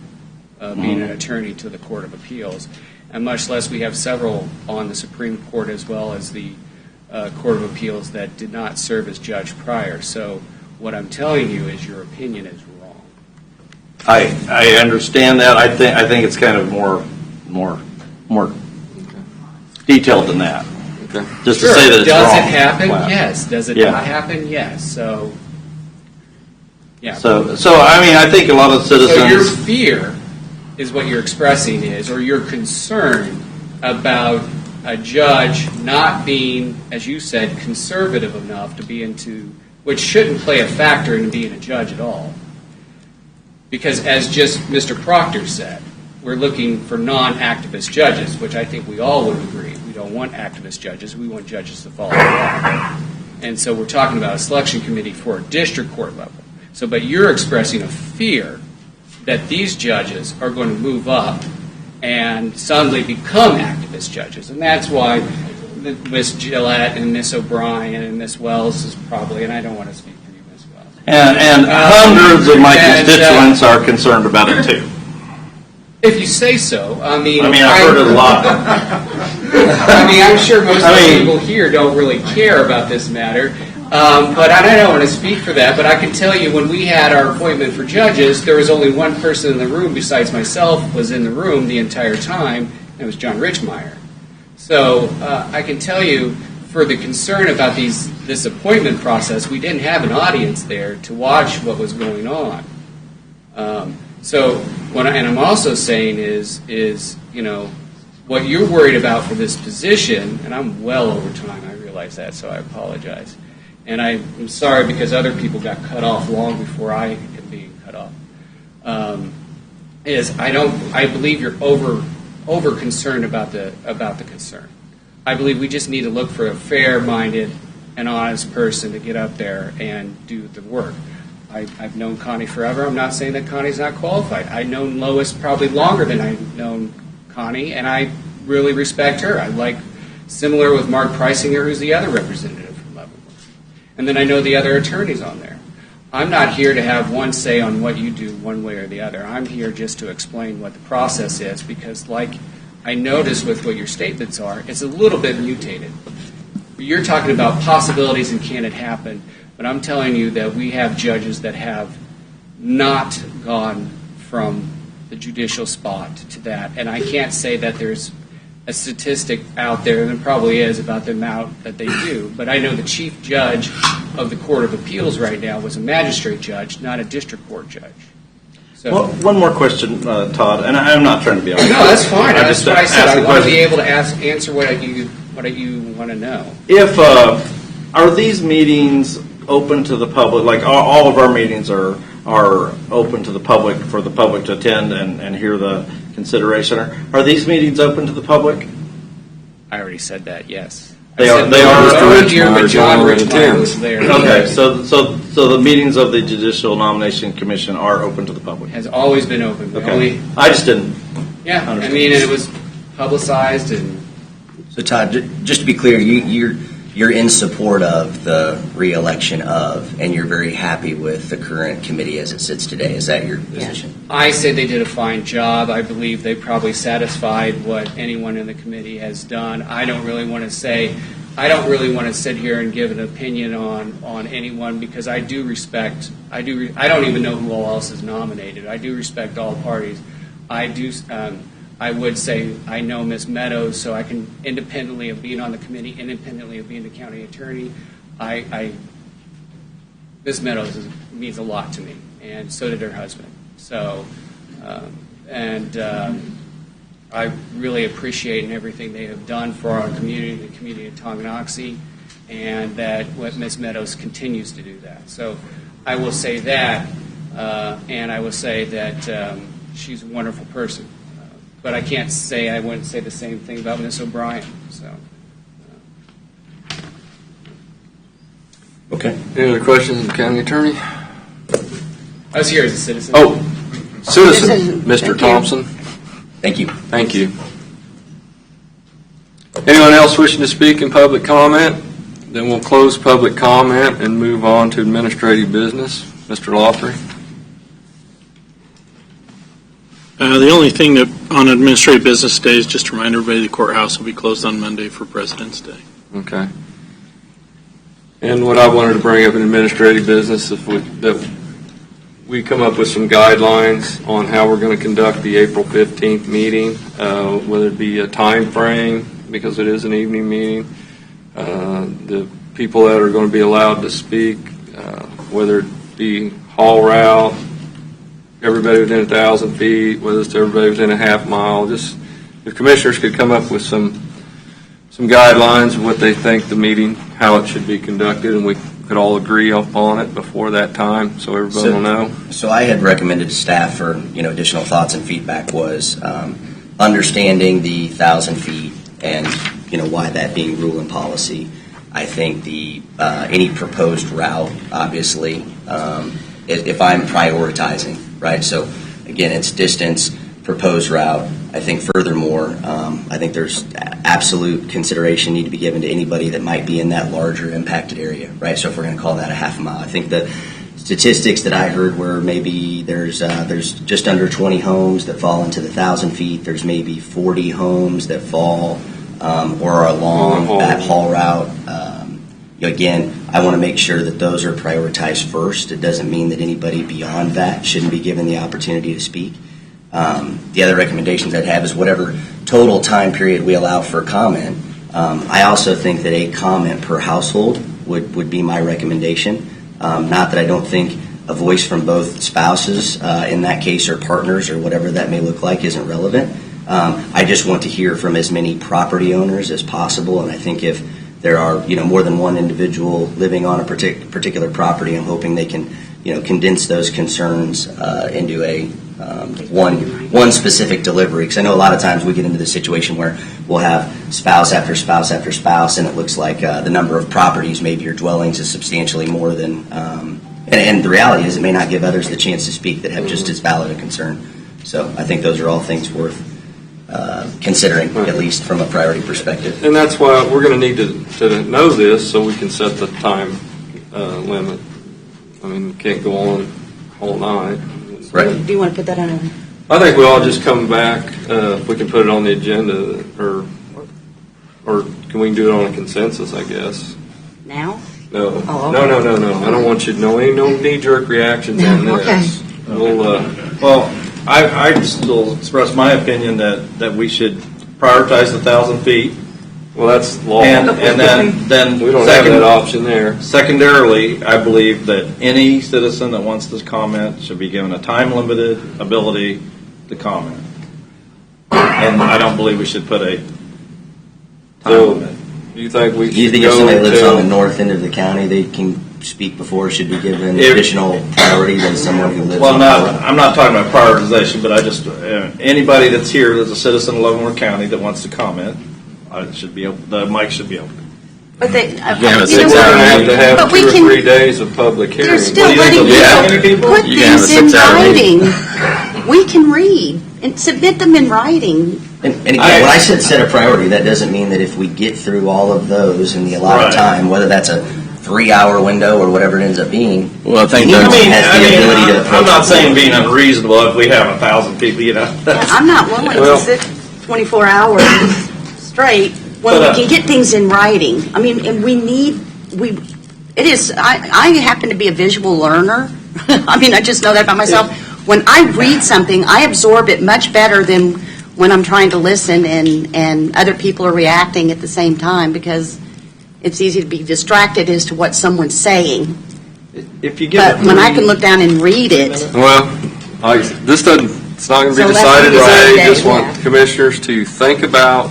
being an attorney to the Court of Appeals. And much less we have several on the Supreme Court as well as the Court of Appeals that did not serve as judge prior. So what I'm telling you is your opinion is wrong. I understand that. I think it's kind of more detailed than that. Okay. Just Sure. to say that it's Does wrong. it happen? Wow. Yes. Does it Yeah. not happen? Yes. So, yeah. So I think a lot of citizens. So your fear is what you're expressing is, or your concern about a judge not being, as you said, conservative enough to be into, which shouldn't play a factor in being a judge at all. Because as just Mr. Proctor said, we're looking for non-activist judges, which I think we all would agree. We don't want activist judges. We want judges to follow the law. And so we're talking about a selection committee for a district court level. So, but you're expressing a fear that these judges are going to move up and suddenly become activist judges. And that's why Ms. Gillette and Ms. O'Brien and Ms. Wells is probably, and I don't want to speak for you, Ms. Wells. And hundreds of my constituents are concerned about it too. If you say so, I've heard it a lot. I'm sure most of the people here don't really care about this matter. But I don't want to speak for that, but I can tell you when we had our appointment for judges, there was only one person in the room besides myself was in the room the entire time, and it was John Richmeyer. So So I can tell you, for the concern about this appointment process, we didn't have an audience there to watch what was going on. And I'm also saying is what you're worried about for this position, and I'm well over time, I realize that, so I apologize. And I'm sorry because other people got cut off long before I am being cut off. I believe you're over concerned about the concern. I believe we just need to look for a fair-minded and honest person to get up there and do the work. I've known Connie forever. I'm not saying that Connie's not qualified. I've known Lois probably longer than I've known Connie, and I really respect her. Similar with Mark Preisinger, who's the other representative from Leavenworth. And then I know the other attorneys on there. I'm not here to have one say on what you do one way or the other. I'm here just to explain what the process is, because like I noticed with what your statements are, it's a little bit mutated. You're talking about possibilities and can it happen, but I'm telling you that we have judges that have not gone from the judicial spot to that. And I can't say that there's a statistic out there, and there probably is, about the amount that they do. But I know the chief judge of the Court of Appeals right now was a magistrate judge, not a district court judge. So, well, one more question, Todd, and I'm not trying to be honest. No, that's fine. That's what I said. I want to be able to answer what you want to know. If are these meetings open to the public? Like all of our meetings are open to the public for the public to attend and hear the consideration. Are these meetings open to the public? I already said that. Yes. They are. But John Richmond was there. Okay, so the meetings of the Judicial Nomination Commission are open to the public. Has always been open. Okay. I just didn't. Yeah, understand. I mean, it was publicized and. So Todd, just to be clear, you're in support of the re-election of, and you're very happy with the current committee as it sits today. Is that your position? I say they did a fine job. I believe they probably satisfied what anyone in the committee has done. I don't really want to sit here and give an opinion on anyone, because I do respect. I don't even know who all else is nominated. I do respect all parties. I would say I know Ms. Meadows, so I can, independently of being on the committee, independently of being the county attorney, Ms. Meadows means a lot to me, and so did her husband. So, I really appreciate everything they have done for our community, the community of Tonganoxie, and that what Ms. Meadows continues to do that. So, I will say that, and I will say that she's a wonderful person. But I can't say I wouldn't say the same thing about Ms. O'Brien. So. Okay. Any other questions of the county attorney? I was here as a citizen. Oh, citizen, Mr. Thompson. Thank you. Thank you. Anyone else wishing to speak in public comment? Then we'll close public comment and move on to administrative business. Mr. Lawfrey. The only thing that on administrative business day is just to remind everybody the courthouse will be closed on Monday for President's Day. Okay. And what I wanted to bring up in administrative business is that we come up with some guidelines on how we're going to conduct the April 15th meeting, whether it be a time frame, because it is an evening meeting, the people that are going to be allowed to speak, whether it be haul route, everybody within 1,000 feet, whether it's everybody within a half mile. Just if commissioners could come up with some guidelines of what they think the meeting, how it should be conducted, and we could all agree upon it before that time, so everybody will know. So I had recommended to staff for additional thoughts and feedback was understanding the 1,000 feet and why that being rule and policy. I think the any proposed route, obviously, if I'm prioritizing, right? So again, it's distance, proposed route. I think furthermore, I think there's absolute consideration need to be given to anybody that might be in that larger impacted area, right? So if we're going to call that a half a mile, I think the statistics that I heard were maybe there's just under 20 homes that fall into the 1,000 feet. There's maybe 40 homes that fall or are along that haul route. Again, I want to make sure that those are prioritized first. It doesn't mean that anybody beyond that shouldn't be given the opportunity to speak. The other recommendations I'd have is whatever total time period we allow for comment. I also think that a comment per household would be my recommendation. Not that I don't think a voice from both spouses in that case, or partners, or whatever that may look like, isn't relevant. I just want to hear from as many property owners as possible, and I think if there are more than one individual living on a particular property, I'm hoping they can condense those concerns into a one specific delivery. Because I know a lot of times we get into the situation where we'll have spouse after spouse after spouse, and it looks like the number of properties, maybe your dwellings, is substantially more than. And the reality is, it may not give others the chance to speak that have just as valid a concern. So I think those are all things worth considering, at least from a priority perspective. And that's why we're going to need to know this so we can set the time limit. I mean, we can't go on all night. Right. Do you want to put that on? I think we all just come back, if we can put it on the agenda, or can we do it on a consensus, I guess? Now? No. Oh, okay. No. I don't want you to know any knee-jerk reactions on this. Okay. Well, I still express my opinion that we should prioritize the 1,000 feet. Well, that's law. And then we don't have that option there. Secondarily, I believe that any citizen that wants to comment should be given a time-limited ability to comment. And I don't believe we should put a time limit. Do you think we Do you should think if go somebody lives till- on the north end of the county, they can speak before, should be given additional priority than someone who lives Well, on the I'm not talking about prioritization, but I just anybody that's here that's a citizen of Leavenworth County that wants to comment, should be open. The mic should be open. But they, We're going to have but 2 we or can- 3 days of public hearing. You're still What do you letting think, people put You can have things a in 6-hour writing. meeting. We can read and submit them in writing. And again, when I said set a priority, that doesn't mean that if we get through all of those in the allotted Right. time, whether that's a 3-hour window or whatever it ends up being, Well, I think anyone that's- has the ability to approach I'm not the saying board. being unreasonable if we have 1,000 people, I'm not willing Well- to sit 24 hours straight when But, we can get things in writing. I mean, and it is, I happen to be a visual learner. I mean, I just know that about myself. When I read something, I absorb it much better than when I'm trying to listen and other people are reacting at the same time, because it's easy to be distracted as to what someone's saying. If you give But it when I can look down and read it, Well, it's not going to So be let's decided do that today. today, Just want yeah. commissioners to think about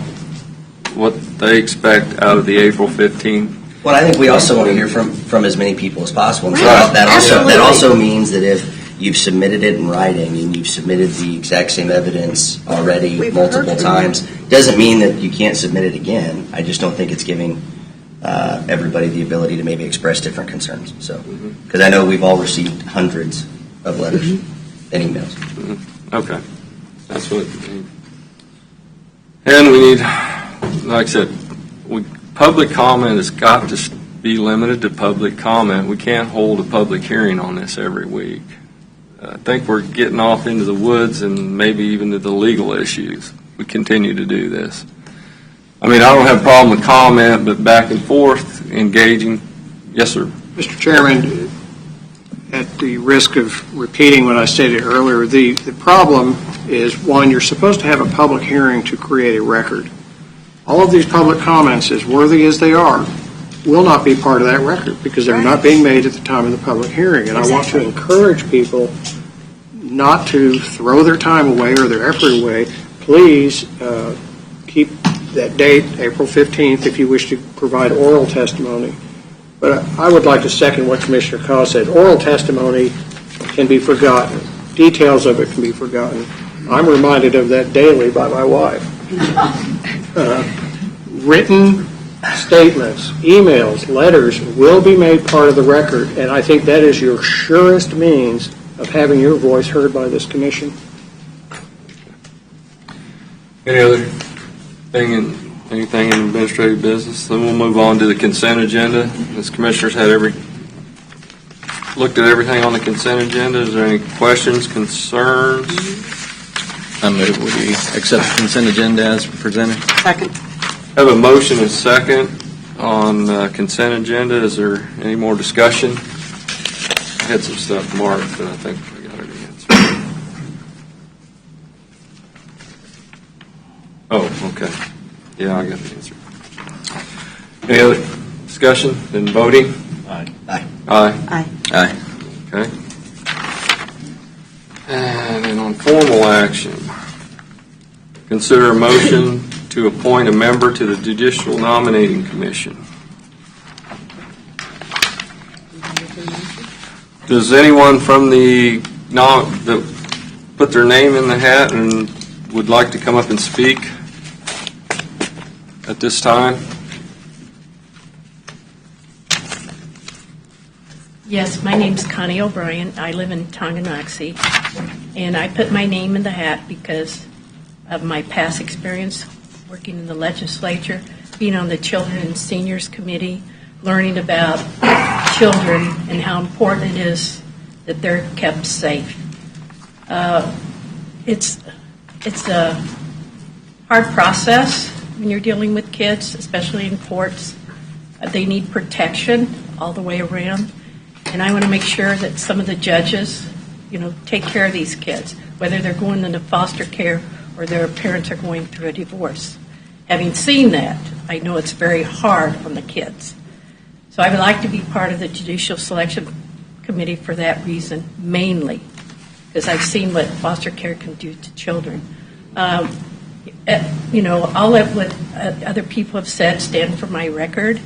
what they expect out of the April 15th. Well, I think we also want to hear from as many people as possible. And so Right. that Absolutely. also means that if you've submitted it in writing and you've submitted the exact same evidence already We've multiple heard from times, doesn't mean that you can't submit it again. I just don't think it's giving everybody the ability to maybe express different concerns. So, because I know we've all received hundreds of letters and emails. Okay. That's what. And we need, like I said, public comment has got to be limited to public comment. We can't hold a public hearing on this every week. I think we're getting off into the woods and maybe even to the legal issues. We continue to do this. I mean, I don't have a problem with comment, but back and forth, engaging. Yes, sir. Mr. Chairman, at the risk of repeating what I stated earlier, the problem is, one, you're supposed to have a public hearing to create a record. All of these public comments, as worthy as they are, will not be part of that record because they're not being made at the time of the public hearing. And I want to encourage people not to throw their time away or their effort away. Please keep that date, April 15th, if you wish to provide oral testimony. But I would like to second what Commissioner Cos said. Oral testimony can be forgotten. Details of it can be forgotten. I'm reminded of that daily by my wife. Written statements, emails, letters will be made part of the record, and I think that is your surest means of having your voice heard by this commission. Any other anything in administrative business? Then we'll move on to the consent agenda. As commissioners looked at everything on the consent agenda. Is there any questions, concerns? I move we accept the consent agenda as presented. second. Have a motion and second on consent agenda. Is there any more discussion? I had some stuff marked, but I think I got it answered. Oh, Yeah, I got the answer. Any other discussion? Then voting? Aye. Aye. Aye. Aye. Okay. And then on formal action, consider a motion to appoint a member to the Judicial Nominating Commission. Does anyone from that put their name in the hat and would like to come up and speak at this time? Yes, my name's Connie O'Brien. I live in Tonganoxie, and I put my name in the hat because of my past experience working in the legislature, being on the Children and Seniors Committee, learning about children and how important it is that they're kept safe. It's a hard process when you're dealing with kids, especially in courts. They need protection all the way around. And I want to make sure that some of the judges, take care of these kids, whether they're going into foster care or their parents are going through a divorce. Having seen that, I know it's very hard on the kids. So I would like to be part of the Judicial Selection Committee for that reason, mainly, because I've seen what foster care can do to children. I'll let what other people have said stand for my record,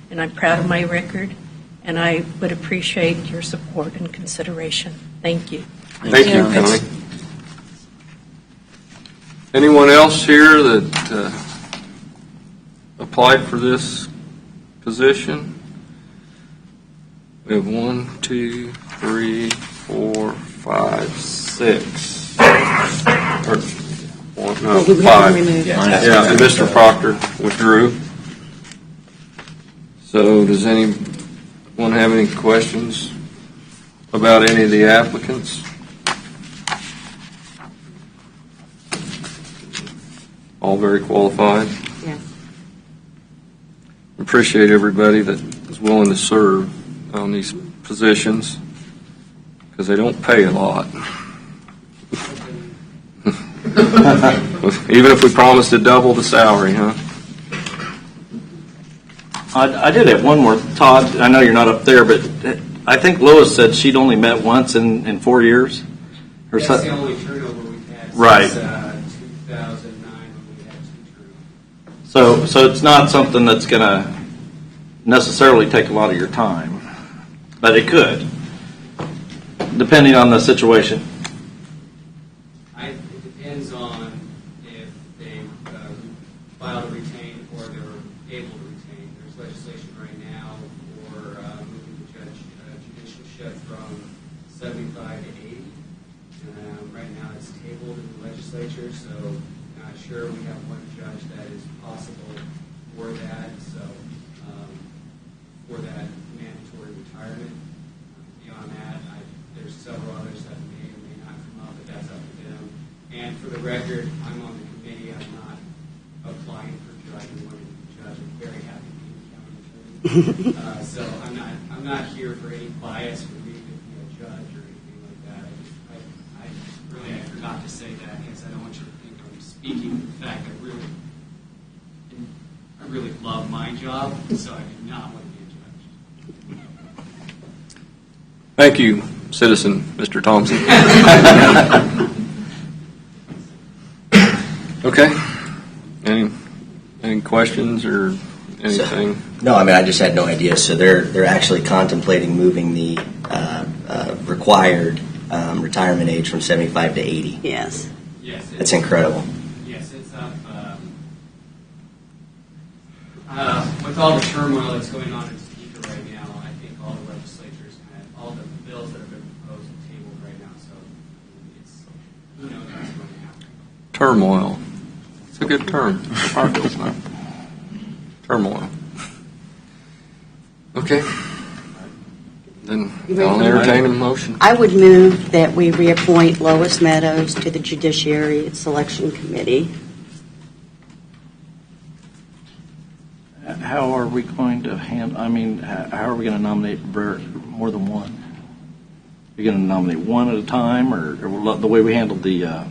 and I'm proud of my record. And I would appreciate your support and consideration. Thank you. Thank you, Connie. Anyone else here that applied for this position? We have 1, 2, 3, 4, 5, 6. Or, no, 5. Yeah, and Mr. Proctor withdrew. So does anyone have any questions about any of the applicants? All very qualified. Yes. Appreciate everybody that is willing to serve on these positions because they don't pay a lot. Even if we promise to double the salary, huh? I did have one more, Todd. I know you're not up there, but I think Lois said she'd only met once in 4 years. That's the only turnover we've had right. Since 2009 when we had 2 turnovers. So it's not something that's going to necessarily take a lot of your time, but it could, depending on the situation. It depends on if they filed to retain or they were able to retain. There's legislation right now for moving the judicialship from 75 to 80. Right now it's tabled in the legislature, so not sure. We have one judge that is possible for that, so for that mandatory retirement. Beyond that, there's several others that may or may not come up, but that's up to them. And for the record, I'm on the committee. I'm not applying for judge. I'm wanting to be judge. I'm very happy to be the county attorney. So I'm not here for any bias for me to be a judge or anything like that. I forgot to say that because I don't want you to think I'm speaking. In fact, I really love my job, so I do not want to be a judge. Thank you, citizen, Mr. Thompson. Okay. Any questions or anything? No, I just had no idea. So they're actually contemplating moving the required retirement age from 75 to 80. Yes. Yes. That's incredible. Yes, it's up. With all the turmoil that's going on in Topeka right now, I think all the legislatures all the bills that have been proposed and tabled right now. So it's who knows what's going to happen. Turmoil. It's a good term. Our bill's not. Turmoil. Okay. Then I'll entertain a motion. I would move that we reappoint Lois Meadows to the Judiciary Selection Committee. How are we going to how are we going to nominate more than one? Are you going to nominate one at a time, or the way we handled the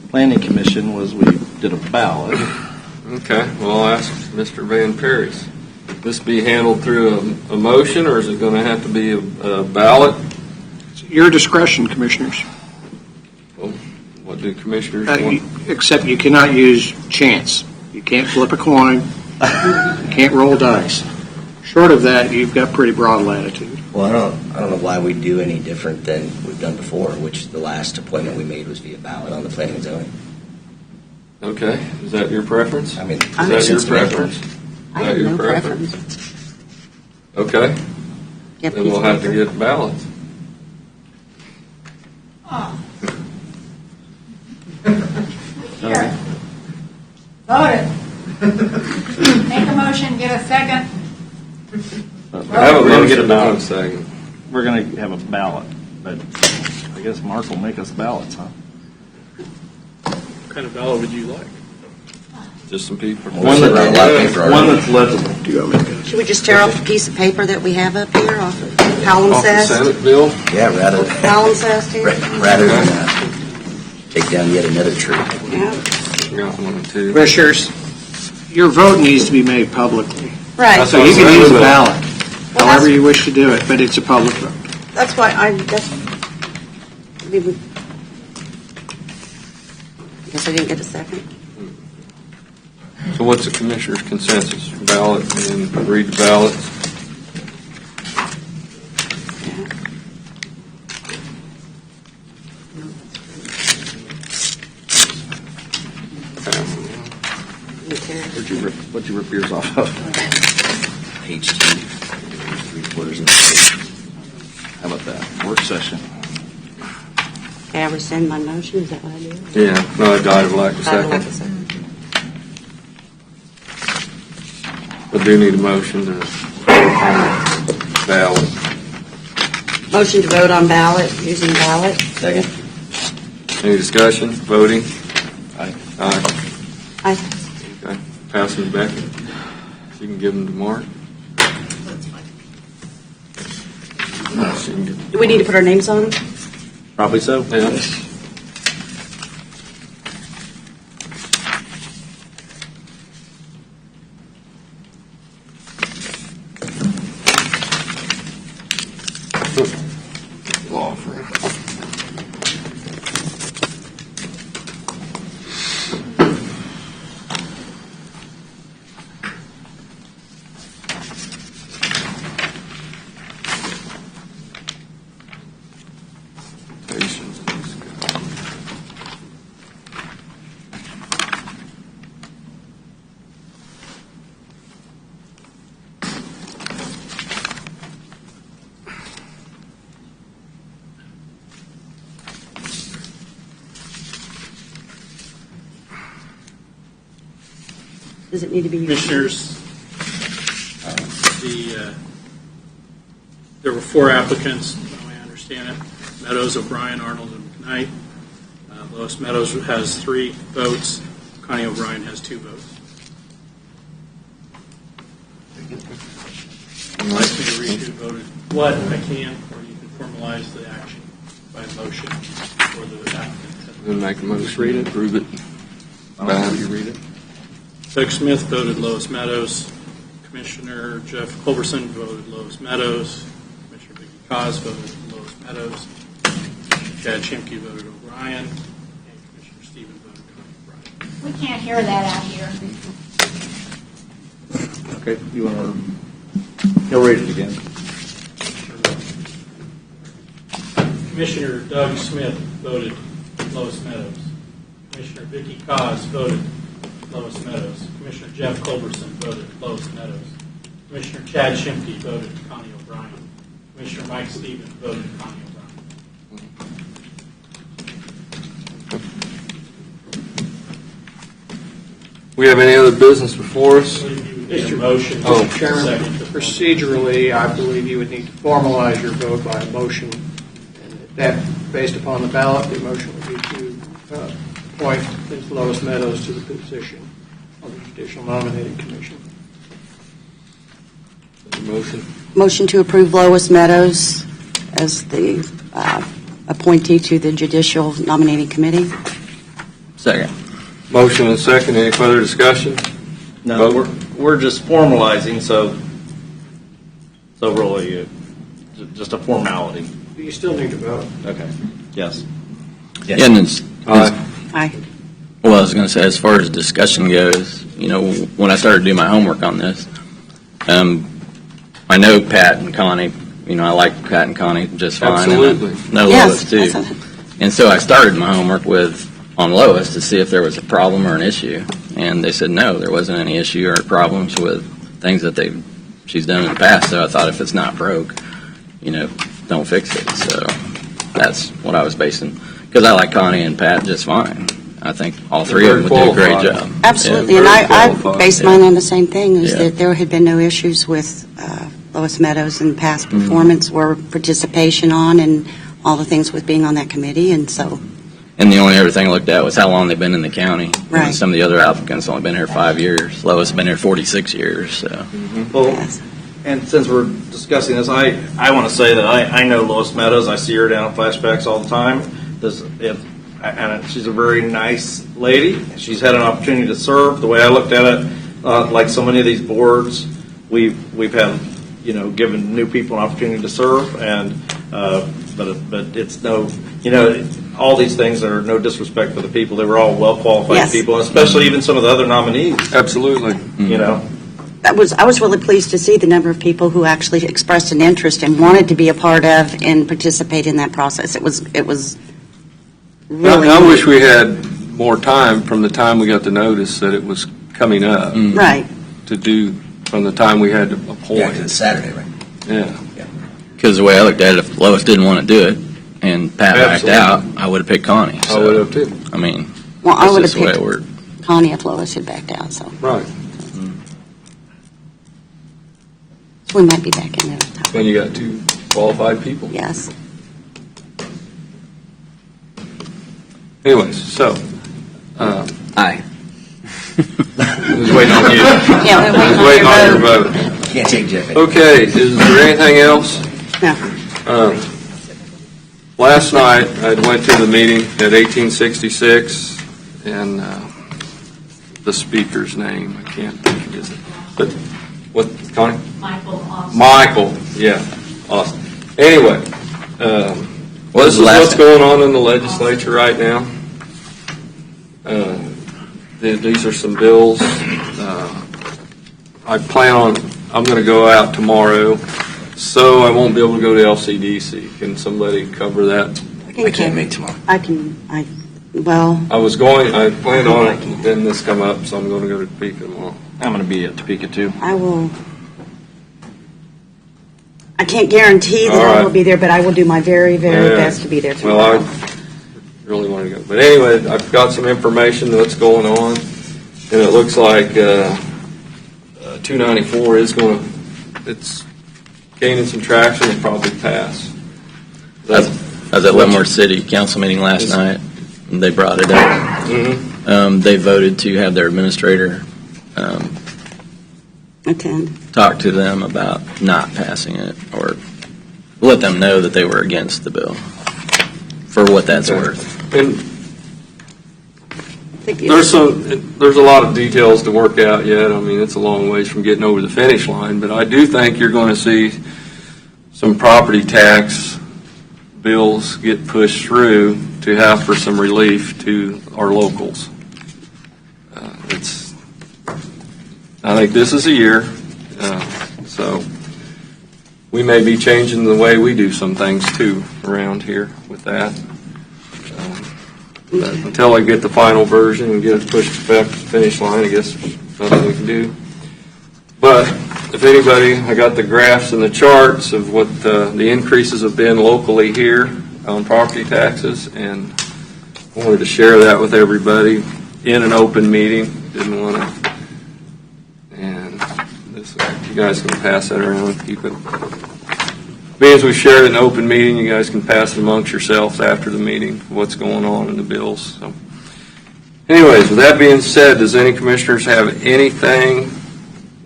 Planning Commission was we did a ballot? Okay, well, I'll ask Mr. Van Paris. This be handled through a motion, or is it going to have to be a ballot? It's your discretion, Commissioners. Well, what do commissioners want? Except you cannot use chance. You can't flip a coin. You can't roll dice. Short of that, you've got pretty broad latitude. Well, I don't know why we do any different than we've done before, which the last appointment we made was via ballot on the planning and zoning. Okay, is that your preference? I mean, is that your preference? I have no preference. Okay, Yep, then we'll have to get ballots. Here. Vote it. Make a motion, get a second. Have a motion, get a ballot. one second. We're going to have a ballot, but I guess Mark will make us ballots, huh? What kind of ballot would you like? Just some people. One that's legible. Do you want me to- Should we just tear off a piece of paper that we have up here off of Hallam Off the says? Senate bill? Yeah, rather Hallam says too? rather than take down yet another tree. Yeah. Got one, too. Commissioners, your vote needs to be made publicly. Right. So you can use a ballot, Well, however you wish to do it, but it's a public vote. That's why I guess I didn't get a second. So what's the commissioner's consensus? Ballot, and then read the ballots? What'd you rip yours off of? Page 2, 3/4 of the page. How about that? Work session. Okay, I rescind my motion, is that what I do? Yeah, no, I'd like a I would like second. a second. I do need a motion to ballot. Motion to vote on ballot, using ballot. Second. Any discussion, voting? Aye. Aye. Aye. Okay, pass them to Becky. She can give them to Mark. She can get- Do we need to put our names on them? Probably so. Yeah. Law firm. Patience. Does it need to be? Commissioners, there were 4 applicants, the way I understand it. Meadows, O'Brien, Arnold, and McKnight. Lois Meadows has 3 votes. Connie O'Brien has 2 votes. Would you like me to read who voted what? I can, or you can formalize the action by motion for the applicant. Then make a motion. Just read it. Approve it. How do you read it? Doug Smith voted Lois Meadows. Commissioner Jeff Culberson voted Lois Meadows. Commissioner Vicki Cos voted Lois Meadows. Chad Chimke voted O'Brien. And Commissioner Stephen voted Connie O'Brien. We can't hear that out here. Okay, you want to, he'll read it again. Commissioner Doug Smith voted Lois Meadows. Commissioner Vicki Cos voted Lois Meadows. Commissioner Jeff Culberson voted Lois Meadows. Commissioner Chad Chimke voted Connie O'Brien. Commissioner Mike Stevens voted Connie O'Brien. We have any other business before us? Mr. Motion. Oh. Chairman, procedurally, I believe you would need to formalize your vote by a motion. And that, based upon the ballot, the motion would be to appoint Ms. Lois Meadows to the position on the Judicial Nominating Commission. Motion. Motion to approve Lois Meadows as the appointee to the Judicial Nominating Committee. Second. Motion and second. Any further discussion? No, vote? we're just formalizing, so really, just a formality. You still need to vote. Okay, yes. Yeah, and Aye. well, I was going to say, as far as discussion goes, when I started doing my homework on this, I know Pat and Connie. I like Pat and Connie just fine. Absolutely. And I know Yes, Lois too. And so I started my homework on Lois to see if there was a problem or an issue, and they said no, there wasn't any issue or problems with things that she's done in the past. So I thought, if it's not broke, don't fix it. So that's what I was basing, because I like Connie and Pat just fine. I think all three of them would do a great job. Absolutely, Yeah. and I based mine on the same thing, is Yeah. that there had been no issues with Lois Meadows in past performance or participation on, and all the things with being on that committee, and so, And the only other thing I looked at was how long they've been in the county. Right. Some of the other applicants only been here 5 years. Lois has been here 46 years. So. Well, yes. and since we're discussing this, I want to say that I know Lois Meadows. I see her down at Flashbacks all the time. And she's a very nice lady. She's had an opportunity to serve. The way I looked at it, like so many of these boards, we've had, given new people an opportunity to serve, and but it's no, all these things are no disrespect for the people. They were all well-qualified Yes. people, especially even some of the other nominees. Absolutely. I was really pleased to see the number of people who actually expressed an interest and wanted to be a part of and participate in that process. It was really I wish we had more time from the time we got the notice that it was coming up right. to do from the time we had to appoint. Yeah, 'cause it's Saturday, right? Yeah. Because the way I looked at it, if Lois didn't want to do it and Pat backed Absolutely. out, I would have picked Connie. I would have too. I mean, Well, I that's would just have the way picked it worked. Connie if Lois had backed out, so Right. we might be back in there. Then you got two qualified people. Yes. Anyways, so, Aye. who's waiting on you? Yeah, we're Who's waiting on your vote? Can't take Jeff. Okay, is there anything else? No. Last night, I went to the meeting at 1866, and the speaker's name, I can't think of it. But, what, Connie? Michael Austin. Michael, yeah, awesome. Anyway, this is what's going on in the legislature right now. These are some bills. I'm going to go out tomorrow, so I won't be able to go to LCDC. Can somebody cover that? I can't make tomorrow. I planned on it, and then this come up, so I'm going to go to Topeka tomorrow. I'm going to be at Topeka too. I can't guarantee that All I right. will be there, but I will do my very, very best to be there tomorrow. Well, I really want to go. But anyway, I've got some information on what's going on, and it looks like 294 it's gaining some traction and probably pass. I was at Leavenworth City Council meeting last night, and they brought it up. Mm-hmm. They voted to have their administrator Attend. talk to them about not passing it, or let them know that they were against the bill, for what that's worth. And there's a lot of details to work out yet. I mean, it's a long ways from getting over the finish line, but I do think you're going to see some property tax bills get pushed through to have for some relief to our locals. I think this is a year, so we may be changing the way we do some things too around here with that. But until I get the final version and get it pushed back to the finish line, I guess there's nothing we can do. But if anybody, I got the graphs and the charts of what the increases have been locally here on property taxes, and I wanted to share that with everybody in an open meeting. Didn't want to, and this, you guys can pass that around, keep it. Being as we shared in an open meeting, you guys can pass it amongst yourselves after the meeting, what's going on in the bills. So, anyways, with that being said, does any commissioners have anything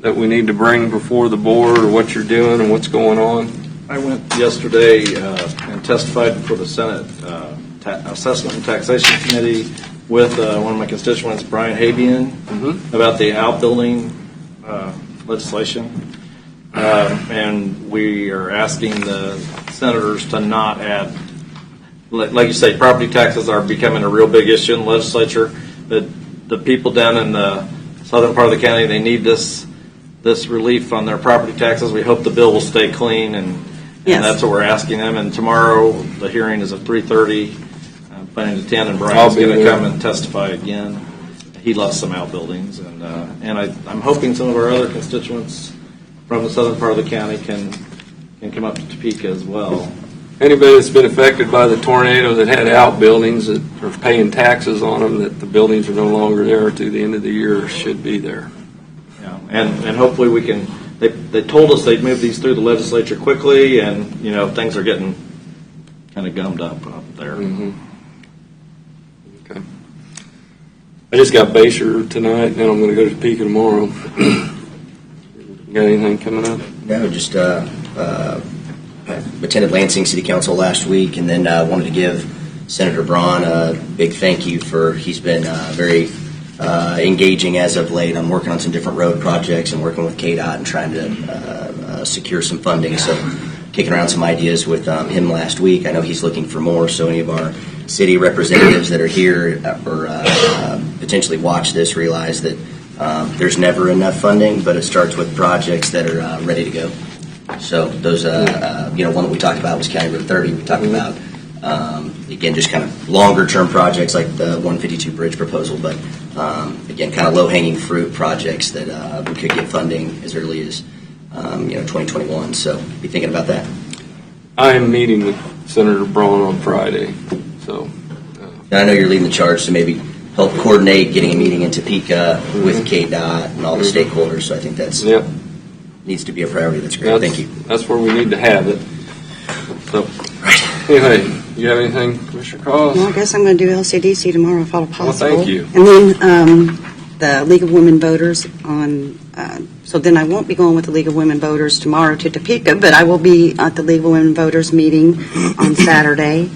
that we need to bring before the board, or what you're doing and what's going on? I went yesterday and testified before the Senate Assessment and Taxation Committee with one of my constituents, Brian Habian, about the outbuilding legislation. And we are asking the senators to not add, like you say, property taxes are becoming a real big issue in the legislature. The people down in the southern part of the county, they need this relief on their property taxes. We hope the bill will stay clean, and that's what we're asking them. And tomorrow, the hearing is at 3:30, planning to 10, and Brian's going to come and testify again. He loves some outbuildings, and I'm hoping some of our other constituents from the southern part of the county can come up to Topeka as well. Anybody that's been affected by the tornado that had outbuildings that are paying taxes on them, that the buildings are no longer there to the end of the year, should be there. Yeah, and hopefully we can. They told us they'd move these through the legislature quickly, and things are getting kind of gummed up there. Okay. I just got Basher tonight, and then I'm going to go to Topeka tomorrow. Got anything coming up? No, just attended Lansing City Council last week, and then wanted to give Senator Braun a big thank you for he's been very engaging as of late. I'm working on some different road projects and working with KDOT and trying to secure some funding. So kicking around some ideas with him last week. I know he's looking for more, so any of our city representatives that are here or potentially watch this realize that there's never enough funding, but it starts with projects that are ready to go. So those, one that we talked about was County Road 30. We talked about, again, just kind of longer-term projects like the 152 bridge proposal, but again, kind of low-hanging fruit projects that we could get funding as early as 2021. So be thinking about that. I am meeting with Senator Braun on Friday, so. And I know you're leading the charge to maybe help coordinate getting a meeting in Topeka with KDOT and all the stakeholders. So I think that's needs to be a priority. That's great. Thank you. That's where we need to have it. So, anyway, you have anything, Commissioner Cause? Well, I guess I'm going to do LCDC tomorrow if all possible. Well, thank you. And then the League of Women Voters on, so then I won't be going with the League of Women Voters tomorrow to Topeka, but I will be at the League of Women Voters meeting on Saturday,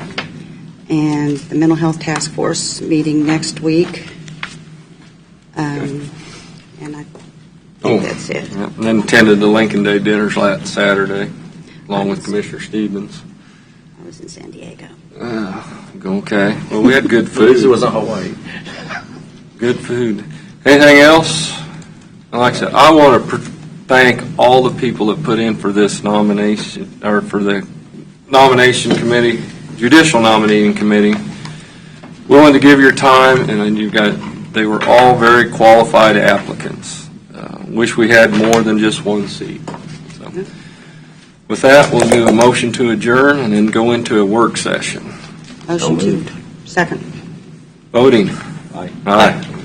and the Mental Health Task Force meeting next week. And I think that's it. Yeah, and then attended the Lincoln Day dinners last Saturday, along with Commissioner Stevens. I was in San Diego. Okay. Well, we had good food. It was in Hawaii. Good food. Anything else? Like I said, I want to thank all the people that put in for this nomination, or for the nomination committee, judicial nominating committee, willing to give your time, and they were all very qualified applicants. Wish we had more than just one seat. So, with that, we'll do a motion to adjourn and then go into a work session. Motion to second. Voting. Aye. Aye.